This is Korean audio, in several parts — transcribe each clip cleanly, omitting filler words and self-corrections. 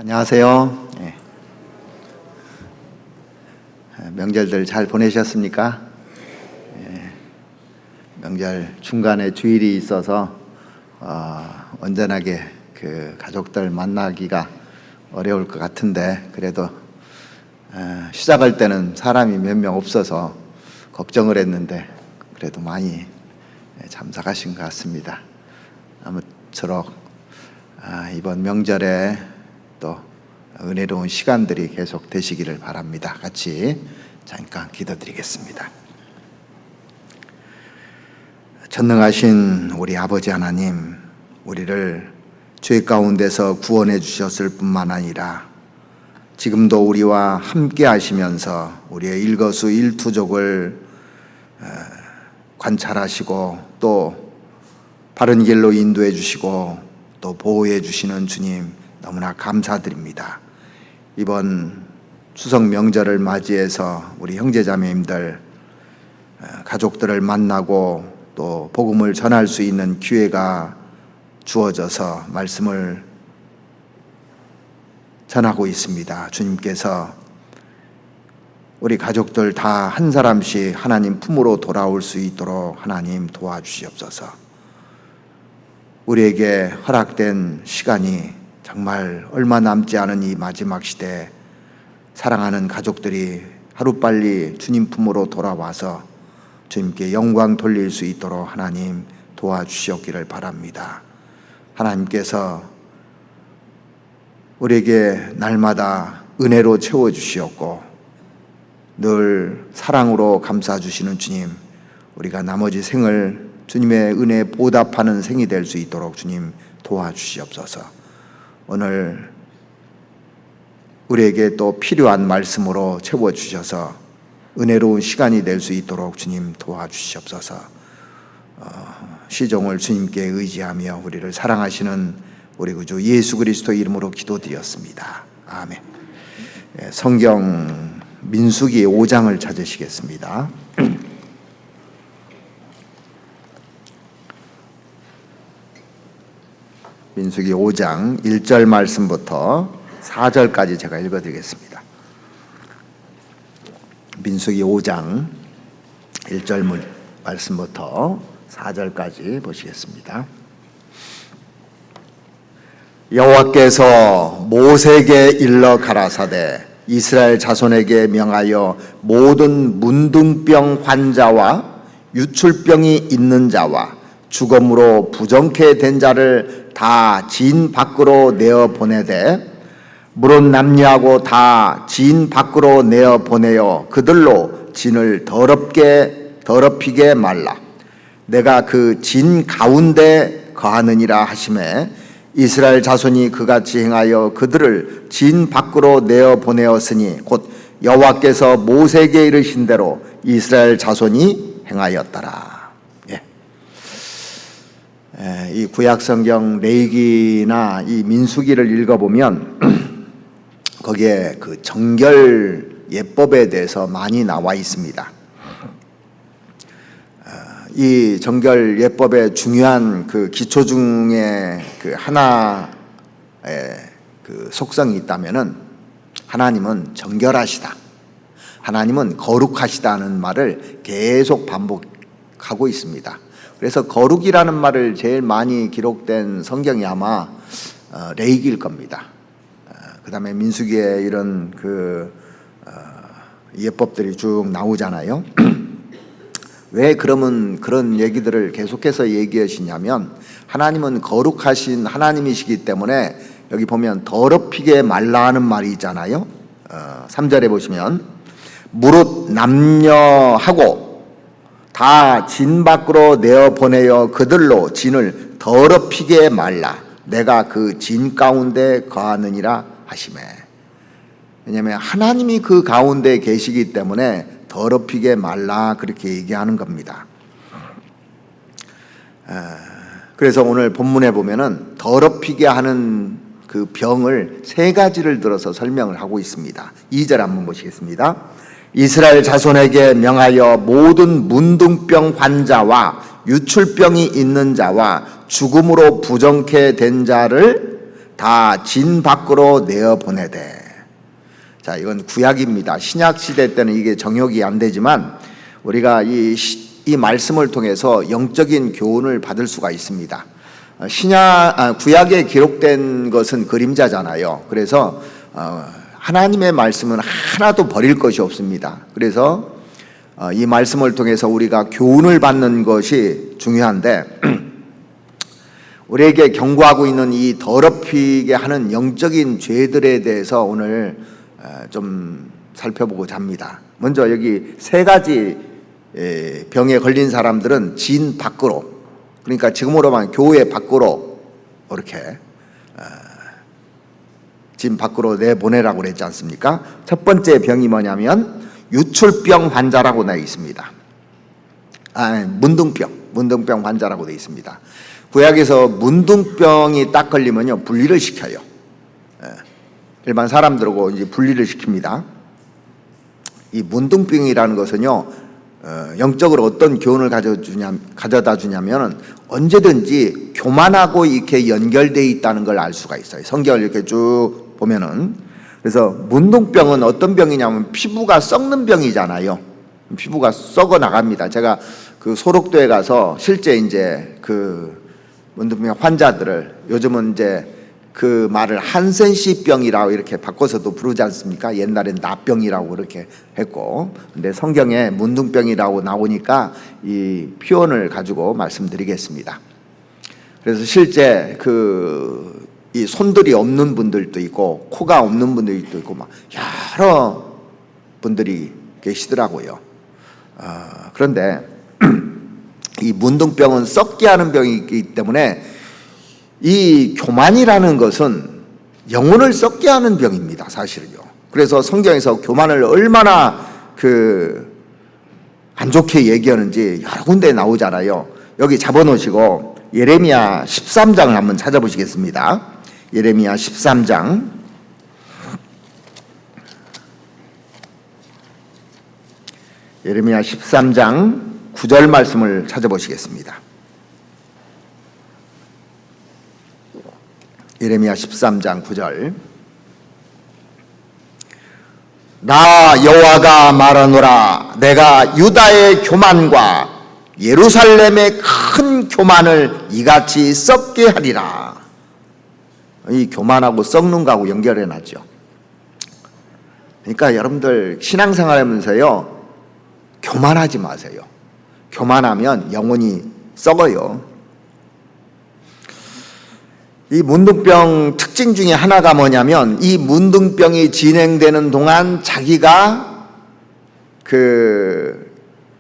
안녕하세요. 명절들 잘 보내셨습니까? 명절 중간에 주일이 있어서 온전하게 그 가족들 만나기가 어려울 것 같은데, 그래도 시작할 때는 사람이 몇 명 없어서 걱정을 했는데 그래도 많이 참석하신 것 같습니다. 아무쪼록 이번 명절에 또 은혜로운 시간들이 계속 되시기를 바랍니다. 같이 잠깐 기도드리겠습니다. 전능하신 우리 아버지 하나님, 우리를 죄 가운데서 구원해 주셨을 뿐만 아니라 지금도 우리와 함께 하시면서 우리의 일거수일투족을 관찰하시고 또 바른 길로 인도해 주시고 또 보호해 주시는 주님, 너무나 감사드립니다. 이번 추석 명절을 맞이해서 우리 형제자매님들 가족들을 만나고 또 복음을 전할 수 있는 기회가 주어져서 말씀을 전하고 있습니다. 주님께서 우리 가족들 다 한 사람씩 하나님 품으로 돌아올 수 있도록 하나님 도와주시옵소서. 우리에게 허락된 시간이 정말 얼마 남지 않은 이 마지막 시대에 사랑하는 가족들이 하루빨리 주님 품으로 돌아와서 주님께 영광 돌릴 수 있도록 하나님 도와주시옵기를 바랍니다. 하나님께서 우리에게 날마다 은혜로 채워주시옵고 늘 사랑으로 감싸주시는 주님, 우리가 나머지 생을 주님의 은혜에 보답하는 생이 될 수 있도록 주님 도와주시옵소서. 오늘 우리에게 또 필요한 말씀으로 채워주셔서 은혜로운 시간이 될 수 있도록 주님 도와주시옵소서. 시종을 주님께 의지하며 우리를 사랑하시는 우리 구주 예수 그리스도 이름으로 기도드렸습니다. 아멘. 성경 민수기 5장을 찾으시겠습니다. 민수기 5장 1절 말씀부터 4절까지 제가 읽어드리겠습니다. 민수기 5장 1절 말씀부터 4절까지 보시겠습니다. 여호와께서 모세에게 일러 가라사대 이스라엘 자손에게 명하여 모든 문둥병 환자와 유출병이 있는 자와 죽음으로 부정케 된 자를 다 진 밖으로 내어 보내되 물은 남녀하고 다 진 밖으로 내어 보내어 그들로 진을 더럽히게 말라. 내가 그 진 가운데 거하느니라 하시매 이스라엘 자손이 그같이 행하여 그들을 진 밖으로 내어 보내었으니 곧 여호와께서 모세에게 이르신 대로 이스라엘 자손이 행하였더라. 이 구약성경 레위기나 이 민수기를 읽어보면 거기에 그 정결 예법에 대해서 많이 나와 있습니다. 이 정결 예법의 중요한 그 기초 중에 그 하나의 그 속성이 있다면은 하나님은 정결하시다, 하나님은 거룩하시다는 말을 계속 반복하고 있습니다. 그래서 거룩이라는 말을 제일 많이 기록된 성경이 아마 레위기일 겁니다. 그 다음에 민수기에 이런 그 예법들이 쭉 나오잖아요. 왜 그러면 그런 얘기들을 계속해서 얘기하시냐면 하나님은 거룩하신 하나님이시기 때문에 여기 보면 더럽히게 말라 하는 말이 있잖아요. 3절에 보시면 무릇 남녀하고 다 진 밖으로 내어 보내어 그들로 진을 더럽히게 말라. 내가 그 진 가운데 거하느니라 하시매. 왜냐하면 하나님이 그 가운데 계시기 때문에 더럽히게 말라 그렇게 얘기하는 겁니다. 그래서 오늘 본문에 보면은 더럽히게 하는 그 병을 세 가지를 들어서 설명을 하고 있습니다. 2절 한번 보시겠습니다. 이스라엘 자손에게 명하여 모든 문둥병 환자와 유출병이 있는 자와 죽음으로 부정케 된 자를 다 진 밖으로 내어 보내되. 자, 이건 구약입니다. 신약 시대 때는 이게 정역이 안 되지만 우리가 이 말씀을 통해서 영적인 교훈을 받을 수가 있습니다. 구약에 기록된 것은 그림자잖아요. 그래서 하나님의 말씀은 하나도 버릴 것이 없습니다. 그래서 이 말씀을 통해서 우리가 교훈을 받는 것이 중요한데 우리에게 경고하고 있는 이 더럽히게 하는 영적인 죄들에 대해서 오늘 좀 살펴보고자 합니다. 먼저 여기 세 가지 병에 걸린 사람들은 진 밖으로, 그러니까 지금으로 말하면 교회 밖으로 이렇게 진 밖으로 내보내라고 그랬지 않습니까? 첫 번째 병이 뭐냐면 유출병 환자라고 되어 있습니다. 문둥병 환자라고 되어 있습니다. 구약에서 문둥병이 딱 걸리면요 분리를 시켜요. 일반 사람들하고 이제 분리를 시킵니다. 이 문둥병이라는 것은요 영적으로 어떤 교훈을 가져다 주냐면은 언제든지 교만하고 이렇게 연결되어 있다는 걸 알 수가 있어요. 성경을 이렇게 쭉 보면은. 그래서 문둥병은 어떤 병이냐면 피부가 썩는 병이잖아요. 피부가 썩어 나갑니다. 제가 그 소록도에 가서 실제 이제 그 문둥병 환자들을, 요즘은 이제 그 말을 한센시병이라고 이렇게 바꿔서도 부르지 않습니까? 옛날엔 나병이라고 그렇게 했고, 근데 성경에 문둥병이라고 나오니까 이 표현을 가지고 말씀드리겠습니다. 그래서 실제 이 손들이 없는 분들도 있고 코가 없는 분들도 있고 막 여러 분들이 계시더라고요. 그런데 이 문둥병은 썩게 하는 병이기 때문에 이 교만이라는 것은 영혼을 썩게 하는 병입니다, 사실은요. 그래서 성경에서 교만을 얼마나 안 좋게 얘기하는지 여러 군데 나오잖아요. 여기 잡아놓으시고 예레미야 13장을 한번 찾아보시겠습니다. 예레미야 13장. 예레미야 13장 9절 말씀을 찾아보시겠습니다. 예레미야 13장 9절. 나 여호와가 말하노라. 내가 유다의 교만과 예루살렘의 큰 교만을 이같이 썩게 하리라. 이 교만하고 썩는 거하고 연결해 놨죠. 그러니까 여러분들 신앙생활 하면서요 교만하지 마세요. 교만하면 영혼이 썩어요. 이 문둥병 특징 중에 하나가 뭐냐면 이 문둥병이 진행되는 동안 자기가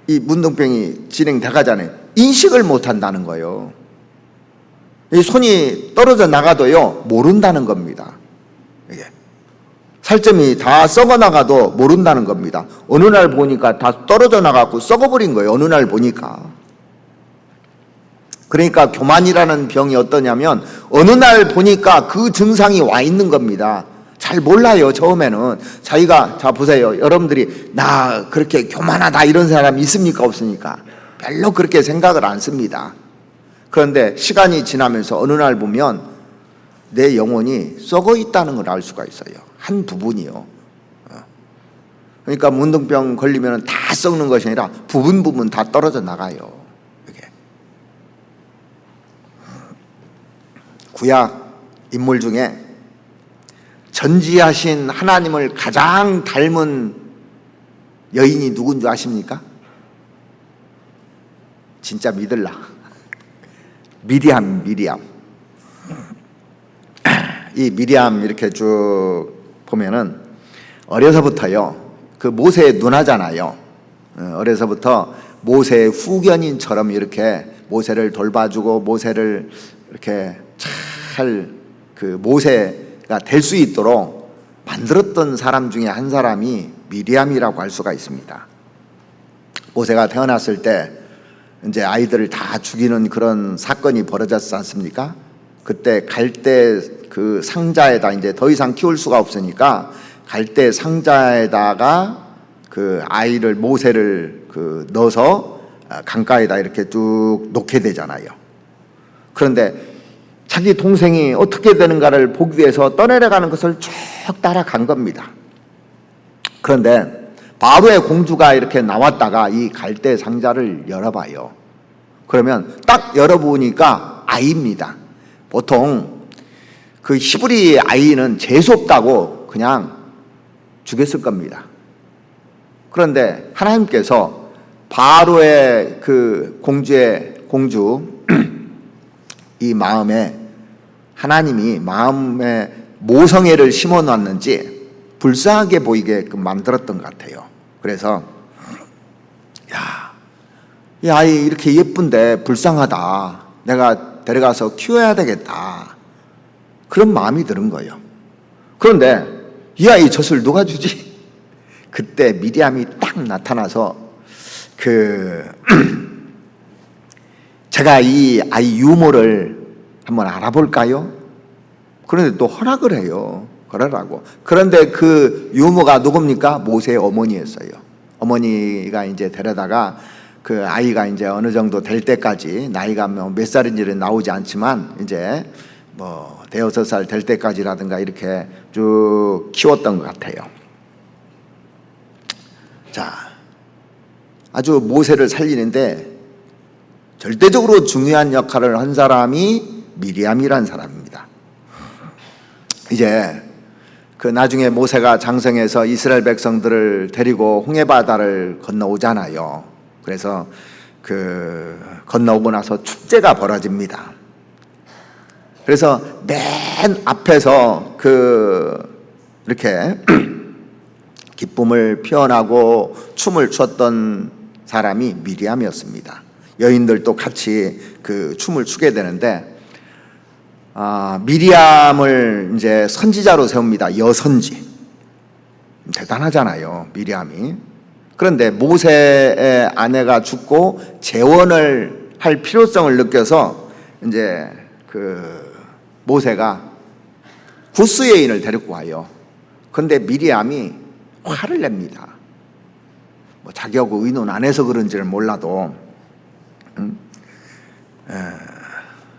이 문둥병이 진행돼가잖아요. 인식을 못한다는 거예요. 이 손이 떨어져 나가도요 모른다는 겁니다. 이게 살점이 다 썩어 나가도 모른다는 겁니다. 어느 날 보니까 다 떨어져 나가고 썩어버린 거예요. 어느 날 보니까. 그러니까 교만이라는 병이 어떠냐면 어느 날 보니까 그 증상이 와 있는 겁니다. 잘 몰라요. 처음에는 자기가, 자 보세요, 여러분들이 나 그렇게 교만하다 이런 사람 있습니까 없습니까? 별로 그렇게 생각을 안 씁니다. 그런데 시간이 지나면서 어느 날 보면 내 영혼이 썩어 있다는 걸 알 수가 있어요. 한 부분이요. 그러니까 문둥병 걸리면 다 썩는 것이 아니라 부분 다 떨어져 나가요. 구약 인물 중에 전지하신 하나님을 가장 닮은 여인이 누군 줄 아십니까? 진짜 믿을라. 미리암. 이 미리암 이렇게 쭉 보면은 어려서부터요 그 모세의 누나잖아요. 어려서부터 모세의 후견인처럼 이렇게 모세를 돌봐주고 모세를 이렇게 잘 모세가 될 수 있도록 만들었던 사람 중에 한 사람이 미리암이라고 할 수가 있습니다. 모세가 태어났을 때 이제 아이들을 다 죽이는 그런 사건이 벌어졌지 않습니까? 그때 갈대 그 상자에다 이제 더 이상 키울 수가 없으니까 갈대 상자에다가 그 아이를 모세를 넣어서 강가에다 이렇게 쭉 놓게 되잖아요. 그런데 자기 동생이 어떻게 되는가를 보기 위해서 떠내려가는 것을 쭉 따라간 겁니다. 그런데 바로의 공주가 이렇게 나왔다가 이 갈대 상자를 열어봐요. 그러면 딱 열어보니까 아이입니다. 보통 그 히브리 아이는 재수없다고 그냥 죽였을 겁니다. 그런데 하나님께서 바로의 그 공주 이 마음에 하나님이 마음에 모성애를 심어놨는지 불쌍하게 보이게끔 만들었던 것 같아요. 그래서 이 아이 이렇게 예쁜데 불쌍하다. 내가 데려가서 키워야 되겠다. 그런 마음이 드는 거예요. 그런데 이 아이 젖을 누가 주지? 그때 미리암이 딱 나타나서 제가 이 아이 유모를 한번 알아볼까요? 그런데 또 허락을 해요. 그러라고. 그런데 그 유모가 누굽니까? 모세의 어머니였어요. 어머니가 이제 데려다가 그 아이가 이제 어느 정도 될 때까지, 나이가 몇 살인지는 나오지 않지만 이제 뭐 대여섯 살 될 때까지라든가 이렇게 쭉 키웠던 것 같아요. 자, 아주 모세를 살리는데 절대적으로 중요한 역할을 한 사람이 미리암이라는 사람입니다. 이제 그 나중에 모세가 장성해서 이스라엘 백성들을 데리고 홍해바다를 건너오잖아요. 그래서 그 건너오고 나서 축제가 벌어집니다. 그래서 맨 앞에서 이렇게 기쁨을 표현하고 춤을 췄던 사람이 미리암이었습니다. 여인들도 같이 그 춤을 추게 되는데, 미리암을 이제 선지자로 세웁니다. 여선지. 대단하잖아요, 미리암이. 그런데 모세의 아내가 죽고 재혼을 할 필요성을 느껴서 이제 모세가 구스 여인을 데리고 와요. 그런데 미리암이 화를 냅니다. 뭐 자기하고 의논 안 해서 그런지는 몰라도,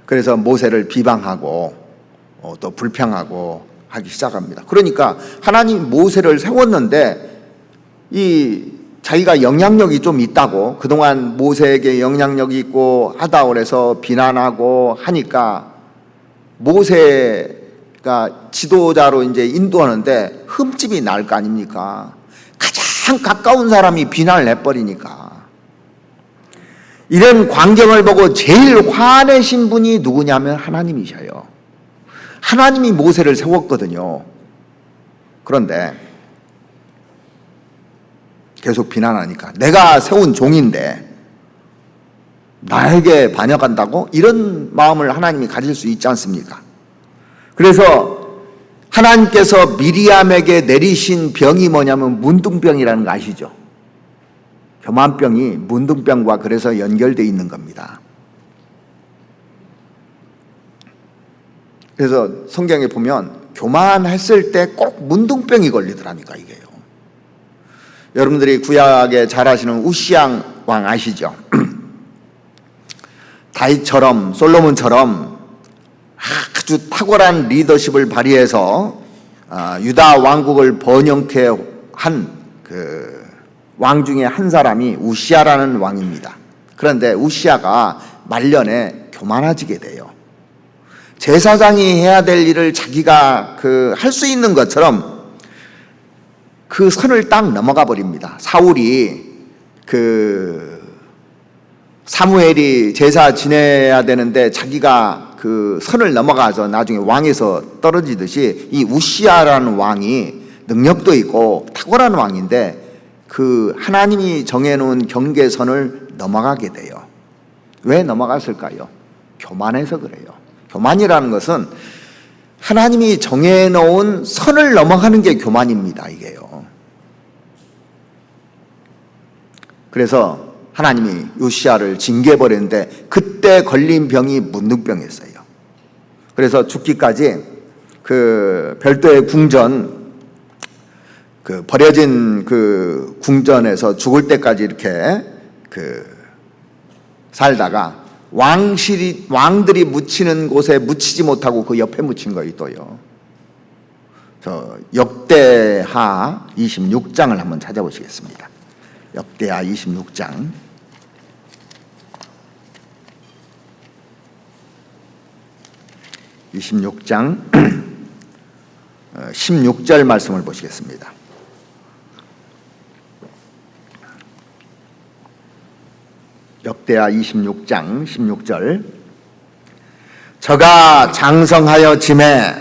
그래서 모세를 비방하고 또 불평하고 하기 시작합니다. 그러니까 하나님이 모세를 세웠는데 자기가 영향력이 좀 있다고, 그동안 모세에게 영향력이 있고 하다 그래서 비난하고 하니까 모세가 지도자로 이제 인도하는데 흠집이 날 거 아닙니까? 가장 가까운 사람이 비난을 해버리니까. 이런 광경을 보고 제일 화내신 분이 누구냐면 하나님이셔요. 하나님이 모세를 세웠거든요. 그런데 계속 비난하니까 내가 세운 종인데 나에게 반역한다고? 이런 마음을 하나님이 가질 수 있지 않습니까? 그래서 하나님께서 미리암에게 내리신 병이 뭐냐면 문둥병이라는 거 아시죠? 교만병이 문둥병과 그래서 연결되어 있는 겁니다. 그래서 성경에 보면 교만했을 때 꼭 문둥병이 걸리더라니까, 이게요. 여러분들이 구약에 잘 아시는 우시양 왕 아시죠? 다윗처럼, 솔로몬처럼 아주 탁월한 리더십을 발휘해서 유다 왕국을 번영케 한 왕 중에 한 사람이 우시야라는 왕입니다. 그런데 우시야가 말년에 교만해지게 돼요. 제사장이 해야 될 일을 자기가 할 수 있는 것처럼 그 선을 딱 넘어가 버립니다. 사무엘이 제사 지내야 되는데 자기가 그 선을 넘어가서 나중에 왕에서 떨어지듯이 이 우시야라는 왕이 능력도 있고 탁월한 왕인데 하나님이 정해놓은 경계선을 넘어가게 돼요. 왜 넘어갔을까요? 교만해서 그래요. 교만이라는 것은 하나님이 정해놓은 선을 넘어가는 게 교만입니다, 이게요. 그래서 하나님이 요시야를 징계해버렸는데 그때 걸린 병이 문둥병이었어요. 그래서 죽기까지 별도의 궁전, 버려진 궁전에서 죽을 때까지 이렇게 살다가 왕들이 묻히는 곳에 묻히지 못하고 그 옆에 묻힌 거예요, 또요. 저 역대하 26장을 한번 찾아보시겠습니다. 역대하 26장. 26장 16절 말씀을 보시겠습니다. 역대하 26장 16절. 저가 장성하여 짐에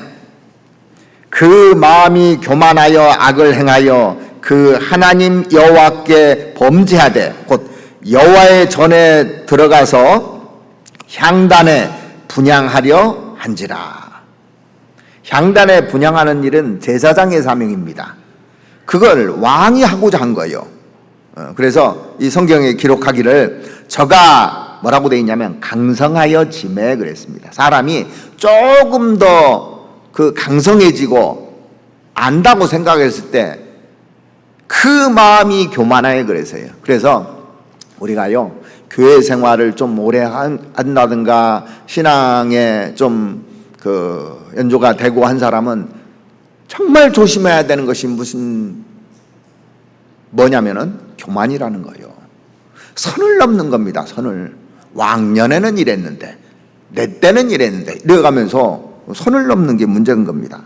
그 마음이 교만하여 악을 행하여 그 하나님 여호와께 범죄하되 곧 여호와의 전에 들어가서 향단에 분향하려 한지라. 향단에 분향하는 일은 제사장의 사명입니다. 그걸 왕이 하고자 한 거예요. 그래서 이 성경에 기록하기를 저가 뭐라고 되어 있냐면 강성하여 짐에 그랬습니다. 사람이 조금 더 그 강성해지고 안다고 생각했을 때 그 마음이 교만하여 그래서요. 그래서 우리가요, 교회 생활을 좀 오래 한다든가 신앙에 좀 그 연조가 되고 한 사람은 정말 조심해야 되는 것이 뭐냐면은 교만이라는 거예요. 선을 넘는 겁니다. 선을. 왕년에는 이랬는데 내 때는 이랬는데 이래가면서 선을 넘는 게 문제인 겁니다.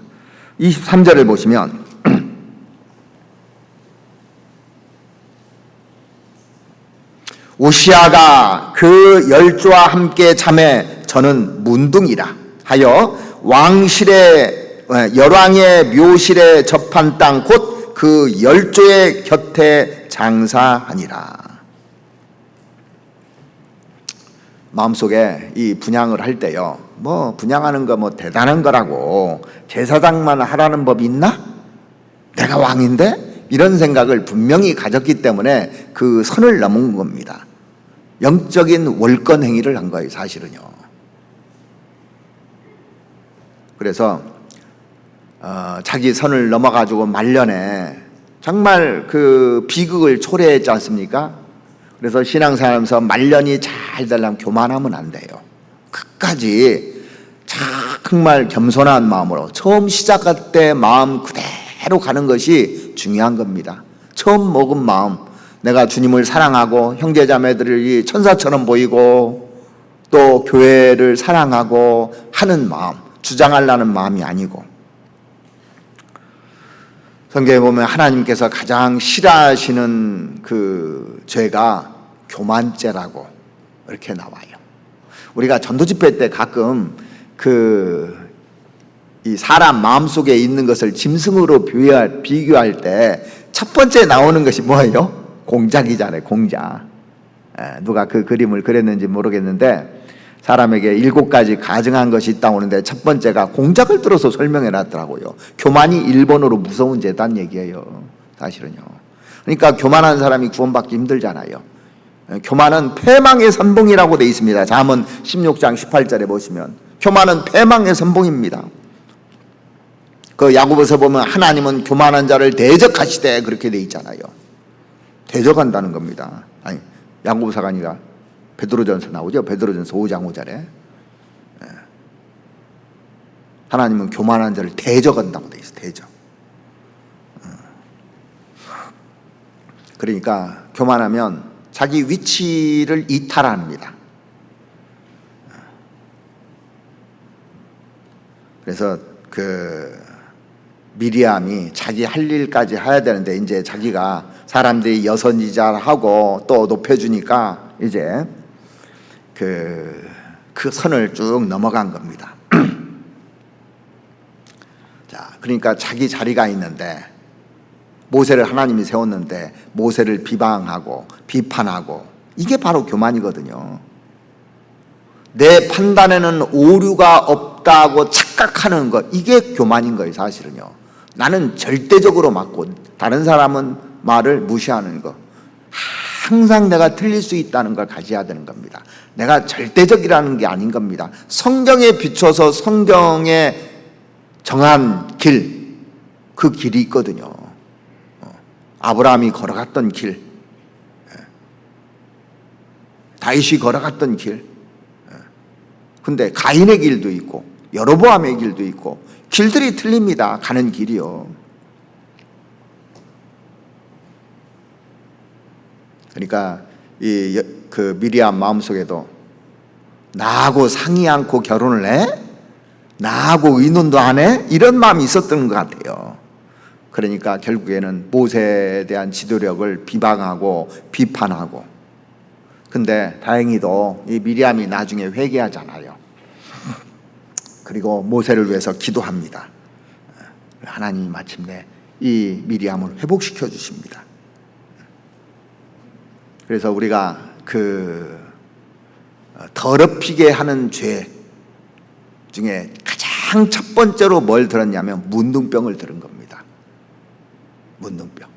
23절을 보시면 우시아가 그 열조와 함께 잠에 저는 문둥이라 하여 왕실의 열왕의 묘실에 접한 땅 곧 그 열조의 곁에 장사하니라. 마음속에 이 분향을 할 때요, 뭐 분향하는 거 뭐 대단한 거라고 제사장만 하라는 법이 있나? 내가 왕인데? 이런 생각을 분명히 가졌기 때문에 그 선을 넘은 겁니다. 영적인 월권 행위를 한 거예요, 사실은요. 그래서 자기 선을 넘어가지고 말년에 정말 그 비극을 초래했지 않습니까? 그래서 신앙생활하면서 말년이 잘 되려면 교만하면 안 돼요. 끝까지 정말 겸손한 마음으로 처음 시작할 때 마음 그대로 가는 것이 중요한 겁니다. 처음 먹은 마음, 내가 주님을 사랑하고 형제자매들이 천사처럼 보이고 또 교회를 사랑하고 하는 마음, 주장하려는 마음이 아니고. 성경에 보면 하나님께서 가장 싫어하시는 그 죄가 교만죄라고 이렇게 나와요. 우리가 전도 집회 때 가끔 이 사람 마음속에 있는 것을 짐승으로 비교할 때 첫 번째 나오는 것이 뭐예요? 공작이잖아요, 공작. 누가 그 그림을 그렸는지 모르겠는데 사람에게 7가지 가증한 것이 있다고 하는데 첫 번째가 공작을 들어서 설명해 놨더라고요. 교만이 일본어로 무서운 죄단 얘기예요, 사실은요. 그러니까 교만한 사람이 구원받기 힘들잖아요. 교만은 패망의 선봉이라고 되어 있습니다. 잠언 16장 18절에 보시면 교만은 패망의 선봉입니다. 그 야고보서 보면 하나님은 교만한 자를 대적하시되 그렇게 되어 있잖아요. 대적한다는 겁니다. 아니, 야고보서가 아니라 베드로전서 나오죠. 베드로전서 5장 5절에 하나님은 교만한 자를 대적한다고 되어 있어요. 대적. 그러니까 교만하면 자기 위치를 이탈합니다. 그래서 미리암이 자기 할 일까지 해야 되는데 이제 자기가 사람들이 여선지자하고 또 높여주니까 이제 그 선을 쭉 넘어간 겁니다. 자, 그러니까 자기 자리가 있는데 모세를 하나님이 세웠는데 모세를 비방하고 비판하고 이게 바로 교만이거든요. 내 판단에는 오류가 없다고 착각하는 것, 이게 교만인 거예요, 사실은요. 나는 절대적으로 맞고 다른 사람은 말을 무시하는 거. 항상 내가 틀릴 수 있다는 걸 가져야 되는 겁니다. 내가 절대적이라는 게 아닌 겁니다. 성경에 비춰서 성경에 정한 길, 그 길이 있거든요. 아브라함이 걸어갔던 길, 다윗이 걸어갔던 길, 근데 가인의 길도 있고 여로보암의 길도 있고 길들이 틀립니다. 가는 길이요. 그러니까 그 미리암 마음속에도 나하고 상의 않고 결혼을 해? 나하고 의논도 안 해? 이런 마음이 있었던 것 같아요. 그러니까 결국에는 모세에 대한 지도력을 비방하고 비판하고, 근데 다행히도 이 미리암이 나중에 회개하잖아요. 그리고 모세를 위해서 기도합니다. 하나님이 마침내 이 미리암을 회복시켜 주십니다. 그래서 우리가 그 더럽히게 하는 죄 중에 가장 첫 번째로 뭘 들었냐면 문둥병을 들은 겁니다. 문둥병.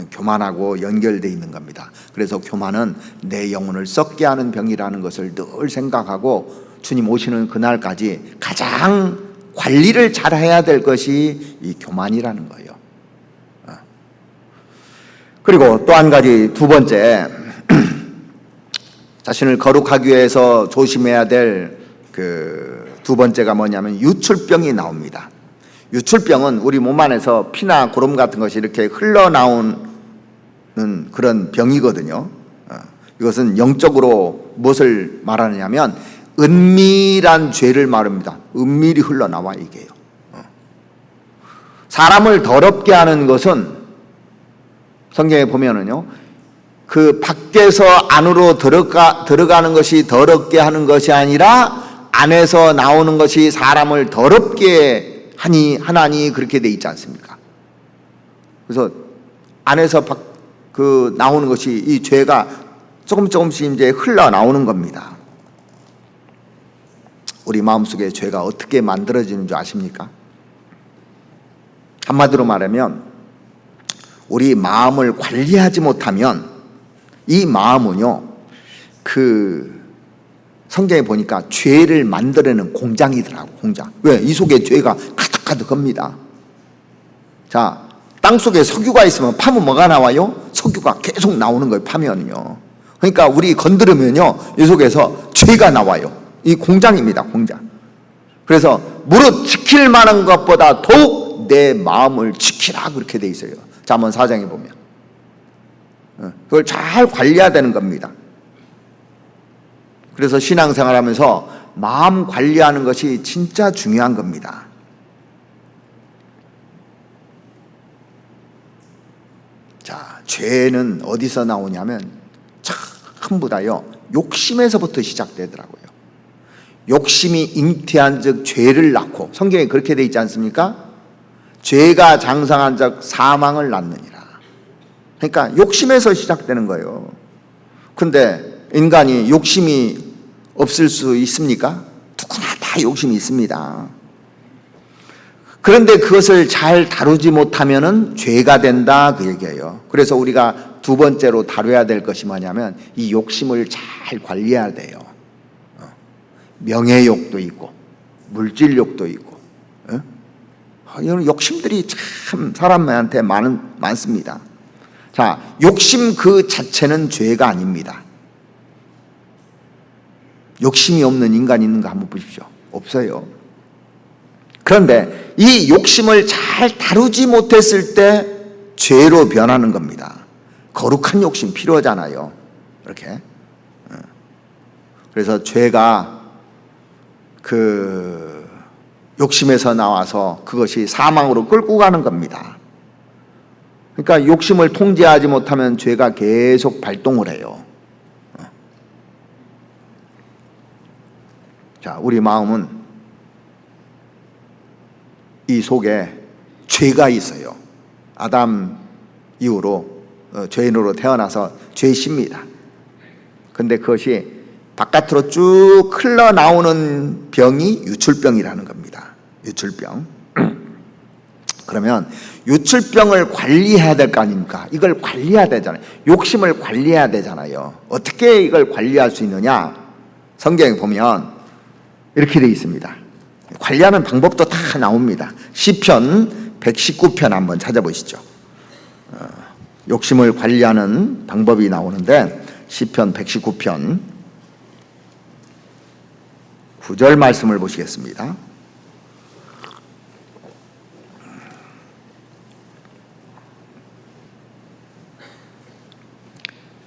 교만하고 연결되어 있는 겁니다. 그래서 교만은 내 영혼을 썩게 하는 병이라는 것을 늘 생각하고 주님 오시는 그날까지 가장 관리를 잘 해야 될 것이 이 교만이라는 거예요. 그리고 또 한 가지, 두 번째, 자신을 거룩하기 위해서 조심해야 될 그 두 번째가 뭐냐면 유출병이 나옵니다. 유출병은 우리 몸 안에서 피나 고름 같은 것이 이렇게 흘러나오는 그런 병이거든요. 이것은 영적으로 무엇을 말하느냐면 은밀한 죄를 말합니다. 은밀히 흘러나와 이게요. 사람을 더럽게 하는 것은 성경에 보면은요, 그 밖에서 안으로 들어가는 것이 더럽게 하는 것이 아니라 안에서 나오는 것이 사람을 더럽게 하나니 그렇게 돼 있지 않습니까? 그래서 안에서 나오는 것이 이 죄가 조금씩 이제 흘러나오는 겁니다. 우리 마음속에 죄가 어떻게 만들어지는 줄 아십니까? 한마디로 말하면 우리 마음을 관리하지 못하면 이 마음은요, 성경에 보니까 죄를 만들어내는 공장이더라고, 공장. 왜? 이 속에 죄가 가득가득합니다. 자, 땅 속에 석유가 있으면 파면 뭐가 나와요? 석유가 계속 나오는 거예요, 파면은요. 그러니까 우리 건드리면요, 이 속에서 죄가 나와요. 이 공장입니다, 공장. 그래서 무릇 지킬 만한 것보다 더욱 내 마음을 지키라, 그렇게 돼 있어요. 잠언 4장에 보면. 그걸 잘 관리해야 되는 겁니다. 그래서 신앙생활 하면서 마음 관리하는 것이 진짜 중요한 겁니다. 자, 죄는 어디서 나오냐면 전부 다요, 욕심에서부터 시작되더라고요. 욕심이 잉태한 즉 죄를 낳고, 성경에 그렇게 돼 있지 않습니까? 죄가 장성한 즉 사망을 낳느니라. 그러니까 욕심에서 시작되는 거예요. 근데 인간이 욕심이 없을 수 있습니까? 누구나 다 욕심이 있습니다. 그런데 그것을 잘 다루지 못하면은 죄가 된다, 그 얘기예요. 그래서 우리가 두 번째로 다뤄야 될 것이 뭐냐면 이 욕심을 잘 관리해야 돼요. 명예욕도 있고 물질욕도 있고, 이런 욕심들이 참 사람한테 많습니다. 자, 욕심 그 자체는 죄가 아닙니다. 욕심이 없는 인간이 있는가 한번 보십시오. 없어요. 그런데 이 욕심을 잘 다루지 못했을 때 죄로 변하는 겁니다. 거룩한 욕심 필요하잖아요. 이렇게. 그래서 죄가 그 욕심에서 나와서 그것이 사망으로 끌고 가는 겁니다. 그러니까 욕심을 통제하지 못하면 죄가 계속 발동을 해요. 자, 우리 마음은 이 속에 죄가 있어요. 아담 이후로 죄인으로 태어나서 죄십니다. 근데 그것이 바깥으로 쭉 흘러나오는 병이 유출병이라는 겁니다. 유출병. 그러면 유출병을 관리해야 될 거 아닙니까? 이걸 관리해야 되잖아요. 욕심을 관리해야 되잖아요. 어떻게 이걸 관리할 수 있느냐? 성경에 보면 이렇게 되어 있습니다. 관리하는 방법도 다 나옵니다. 시편 119편 한번 찾아보시죠. 욕심을 관리하는 방법이 나오는데 시편 119편 9절 말씀을 보시겠습니다.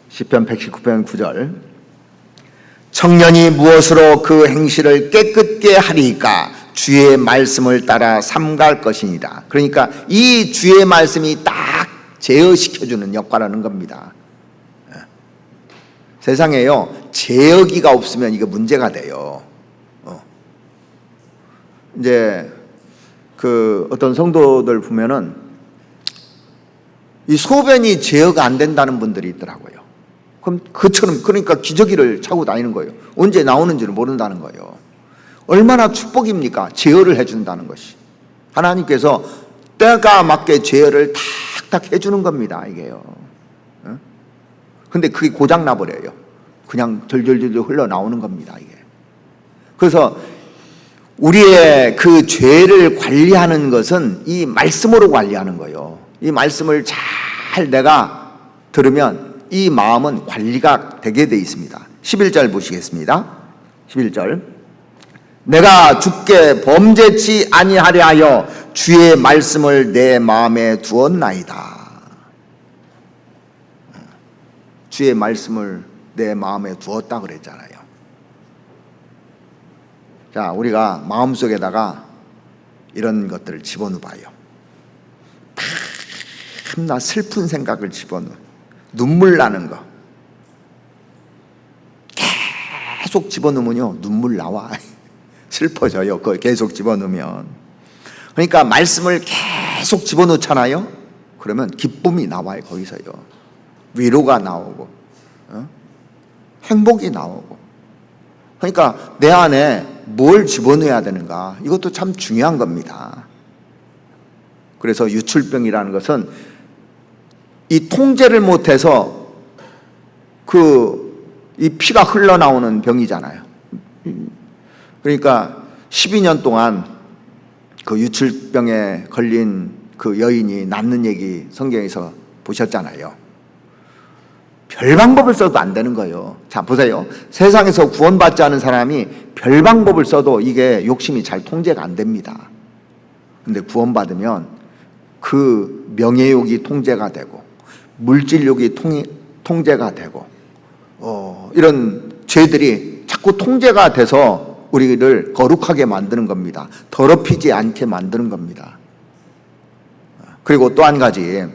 시편 119편 9절. 청년이 무엇으로 그 행실을 깨끗게 하리이까? 주의 말씀을 따라 삼갈 것이니라. 그러니까 이 주의 말씀이 딱 제어시켜주는 역할을 하는 겁니다. 세상에요, 제어기가 없으면 이게 문제가 돼요. 이제 그 어떤 성도들 보면은 이 소변이 제어가 안 된다는 분들이 있더라고요. 그럼 그처럼, 그러니까 기저귀를 차고 다니는 거예요. 언제 나오는지를 모른다는 거예요. 얼마나 축복입니까? 제어를 해준다는 것이. 하나님께서 때가 맞게 제어를 탁탁 해주는 겁니다, 이게요. 근데 그게 고장 나버려요. 그냥 덜덜덜 흘러나오는 겁니다, 이게. 그래서 우리의 그 죄를 관리하는 것은 이 말씀으로 관리하는 거예요. 이 말씀을 잘 내가 들으면 이 마음은 관리가 되게 돼 있습니다. 11절 보시겠습니다. 11절. 내가 주께 범죄치 아니하려 하여 주의 말씀을 내 마음에 두었나이다. 주의 말씀을 내 마음에 두었다 그랬잖아요. 자, 우리가 마음속에다가 이런 것들을 집어넣어 봐요. 참나 슬픈 생각을 집어넣어. 눈물 나는 거 계속 집어넣으면요, 눈물 나와. 슬퍼져요. 그걸 계속 집어넣으면. 그러니까 말씀을 계속 집어넣잖아요. 그러면 기쁨이 나와요. 거기서요. 위로가 나오고 행복이 나오고. 그러니까 내 안에 뭘 집어넣어야 되는가, 이것도 참 중요한 겁니다. 그래서 유출병이라는 것은 이 통제를 못해서 이 피가 흘러나오는 병이잖아요. 그러니까 12년 동안 그 유출병에 걸린 그 여인이 낫는 얘기 성경에서 보셨잖아요. 별 방법을 써도 안 되는 거예요. 자, 보세요. 세상에서 구원받지 않은 사람이 별 방법을 써도 이게 욕심이 잘 통제가 안 됩니다. 근데 구원받으면 그 명예욕이 통제가 되고 물질욕이 통제가 되고 이런 죄들이 자꾸 통제가 돼서 우리를 거룩하게 만드는 겁니다. 더럽히지 않게 만드는 겁니다. 그리고 또 한 가지,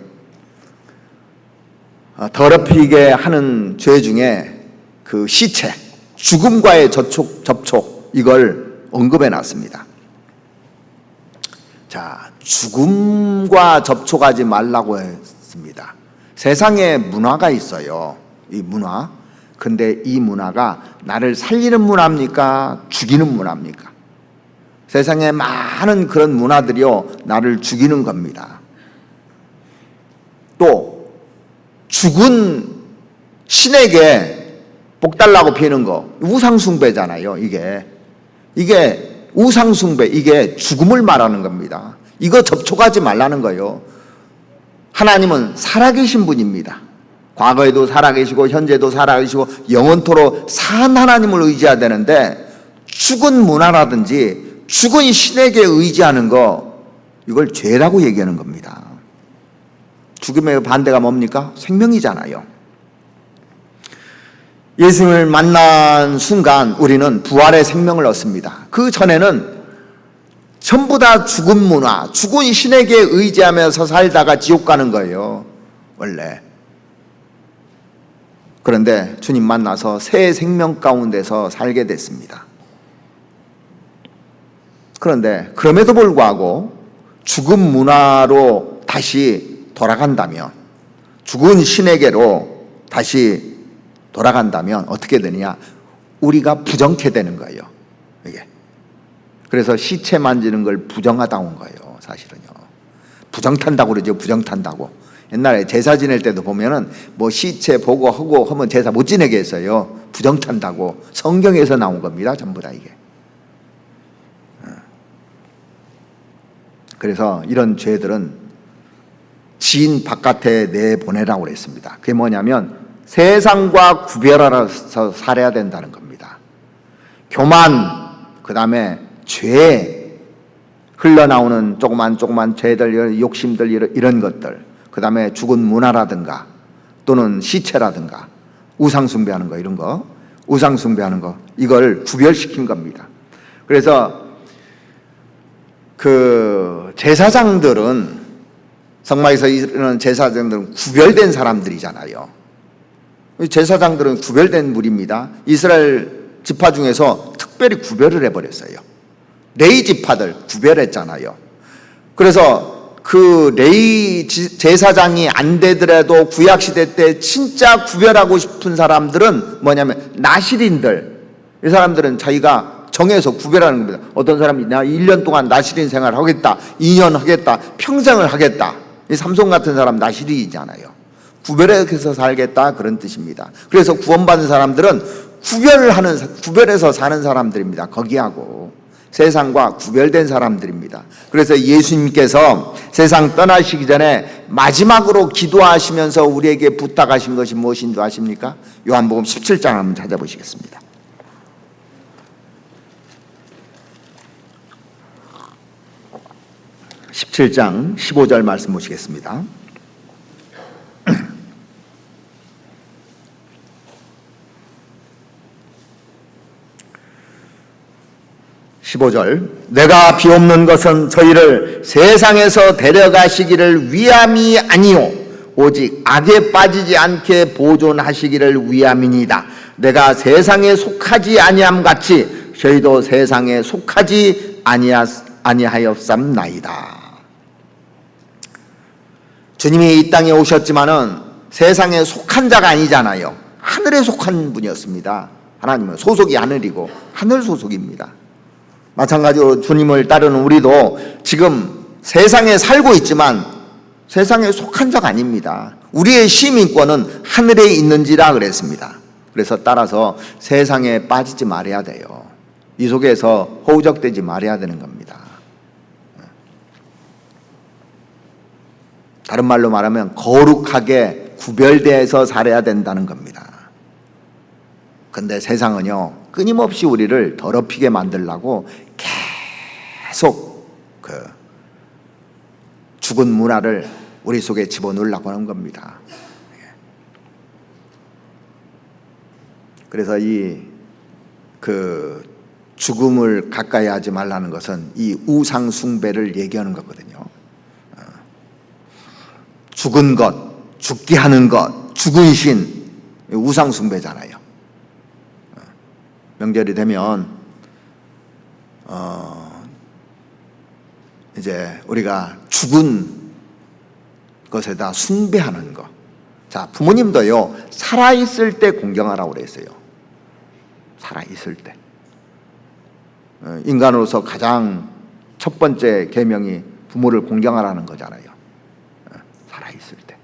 더럽히게 하는 죄 중에 그 시체, 죽음과의 접촉, 이걸 언급해 놨습니다. 자, 죽음과 접촉하지 말라고 했습니다. 세상에 문화가 있어요. 이 문화. 근데 이 문화가 나를 살리는 문화입니까? 죽이는 문화입니까? 세상에 많은 그런 문화들이요, 나를 죽이는 겁니다. 또 죽은 신에게 복 달라고 비는 거, 우상숭배잖아요. 이게 우상숭배, 이게 죽음을 말하는 겁니다. 이거 접촉하지 말라는 거예요. 하나님은 살아계신 분입니다. 과거에도 살아계시고 현재도 살아계시고 영원토록 산 하나님을 의지해야 되는데, 죽은 문화라든지 죽은 신에게 의지하는 거, 이걸 죄라고 얘기하는 겁니다. 죽음의 반대가 뭡니까? 생명이잖아요. 예수님을 만난 순간 우리는 부활의 생명을 얻습니다. 그 전에는 전부 다 죽은 문화, 죽은 신에게 의지하면서 살다가 지옥 가는 거예요, 원래. 그런데 주님 만나서 새 생명 가운데서 살게 됐습니다. 그런데 그럼에도 불구하고 죽은 문화로 다시 돌아간다면, 죽은 신에게로 다시 돌아간다면 어떻게 되느냐? 우리가 부정케 되는 거예요, 이게. 그래서 시체 만지는 걸 부정하다고 한 거예요, 사실은요. 부정탄다고 그러죠, 부정탄다고. 옛날에 제사 지낼 때도 보면은 뭐 시체 보고 하고 하면 제사 못 지내게 했어요. 부정탄다고. 성경에서 나온 겁니다, 전부 다 이게. 그래서 이런 죄들은 지인 바깥에 내보내라고 그랬습니다. 그게 뭐냐면 세상과 구별하여서 살아야 된다는 겁니다. 교만, 그 다음에 죄, 흘러나오는 조그만 죄들, 욕심들, 이런 것들, 그 다음에 죽은 문화라든가 또는 시체라든가 우상숭배하는 거, 이런 거, 우상숭배하는 거, 이걸 구별시킨 겁니다. 그래서 그 제사장들은, 성막에서 이르는 제사장들은 구별된 사람들이잖아요. 제사장들은 구별된 무리입니다. 이스라엘 지파 중에서 특별히 구별을 해버렸어요. 레위 지파들 구별했잖아요. 그래서 그 레위 제사장이 안 되더라도 구약시대 때 진짜 구별하고 싶은 사람들은 뭐냐면 나실인들. 이 사람들은 자기가 정해서 구별하는 겁니다. 어떤 사람이 나 1년 동안 나실인 생활을 하겠다, 2년 하겠다, 평생을 하겠다. 이 삼손 같은 사람 나실이잖아요. 구별해서 살겠다, 그런 뜻입니다. 그래서 구원받은 사람들은 구별해서 사는 사람들입니다. 거기하고 세상과 구별된 사람들입니다. 그래서 예수님께서 세상 떠나시기 전에 마지막으로 기도하시면서 우리에게 부탁하신 것이 무엇인 줄 아십니까? 요한복음 17장 한번 찾아보시겠습니다. (17장) 15절 말씀 보시겠습니다. 15절, 내가 비옵는 것은 저희를 세상에서 데려가시기를 위함이 아니요 오직 악에 빠지지 않게 보존하시기를 위함이니이다. 내가 세상에 속하지 아니함 같이 저희도 세상에 속하지 아니하였삼나이다. 주님이 이 땅에 오셨지만은 세상에 속한 자가 아니잖아요. 하늘에 속한 분이었습니다. 하나님은 소속이 하늘이고 하늘 소속입니다. 마찬가지로 주님을 따르는 우리도 지금 세상에 살고 있지만 세상에 속한 자가 아닙니다. 우리의 시민권은 하늘에 있는지라 그랬습니다. 그래서 따라서 세상에 빠지지 말아야 돼요. 이 속에서 허우적대지 말아야 되는 겁니다. 다른 말로 말하면 거룩하게 구별되어서 살아야 된다는 겁니다. 근데 세상은요, 끊임없이 우리를 더럽히게 만들려고 계속 그 죽은 문화를 우리 속에 집어넣으려고 하는 겁니다. 그래서 이 그 죽음을 가까이 하지 말라는 것은 이 우상 숭배를 얘기하는 거거든요. 죽은 것, 죽게 하는 것, 죽은 신, 우상 숭배잖아요. 명절이 되면 이제 우리가 죽은 것에다 숭배하는 것. 자, 부모님도요, 살아있을 때 공경하라고 그랬어요. 살아있을 때. 인간으로서 가장 첫 번째 계명이 부모를 공경하라는 거잖아요. 살아있을 때.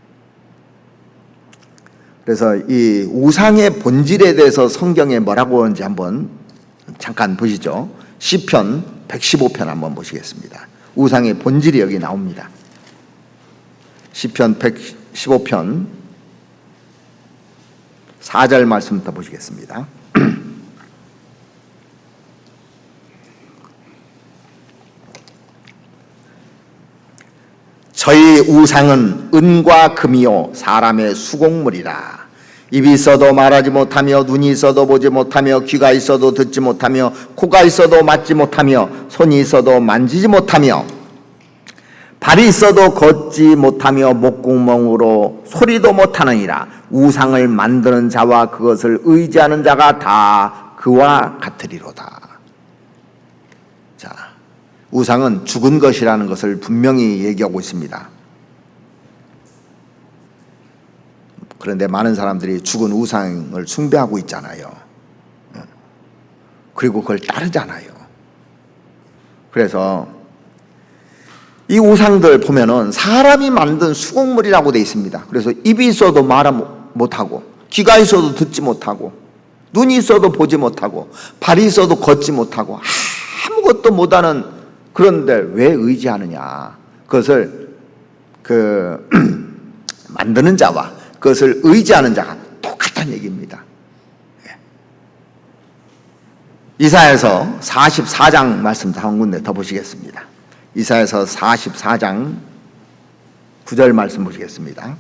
그래서 이 우상의 본질에 대해서 성경에 뭐라고 하는지 한번 잠깐 보시죠. 시편 115편 한번 보시겠습니다. 우상의 본질이 여기 나옵니다. 시편 115편 4절 말씀부터 보시겠습니다. 저희 우상은 은과 금이요 사람의 수공물이라. 입이 있어도 말하지 못하며 눈이 있어도 보지 못하며 귀가 있어도 듣지 못하며 코가 있어도 맞지 못하며 손이 있어도 만지지 못하며 발이 있어도 걷지 못하며 목구멍으로 소리도 못하느니라. 우상을 만드는 자와 그것을 의지하는 자가 다 그와 같으리로다. 자, 우상은 죽은 것이라는 것을 분명히 얘기하고 있습니다. 그런데 많은 사람들이 죽은 우상을 숭배하고 있잖아요. 그리고 그걸 따르잖아요. 그래서 이 우상들 보면은 사람이 만든 수공물이라고 되어 있습니다. 그래서 입이 있어도 말 못하고, 귀가 있어도 듣지 못하고, 눈이 있어도 보지 못하고, 발이 있어도 걷지 못하고, 아무것도 못하는, 그런데 왜 의지하느냐? 그것을 만드는 자와 그것을 의지하는 자가 똑같다는 얘기입니다. 이사야서 44장 말씀 한 군데 더 보시겠습니다. 이사야서 44장 9절 말씀 보시겠습니다.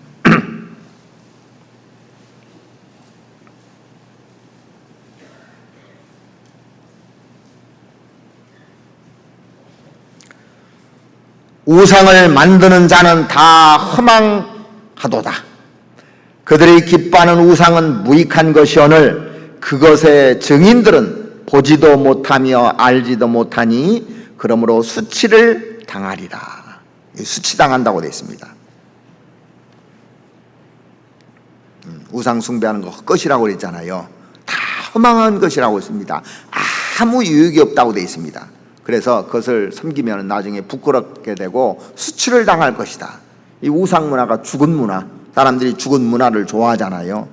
우상을 만드는 자는 다 허망하도다. 그들이 기뻐하는 우상은 무익한 것이오늘 그것의 증인들은 보지도 못하며 알지도 못하니 그러므로 수치를 당하리라. 수치당한다고 되어 있습니다. 우상 숭배하는 거 헛것이라고 그랬잖아요. 다 허망한 것이라고 했습니다. 아무 유익이 없다고 되어 있습니다. 그래서 그것을 섬기면 나중에 부끄럽게 되고 수치를 당할 것이다. 이 우상 문화가 죽은 문화, 사람들이 죽은 문화를 좋아하잖아요.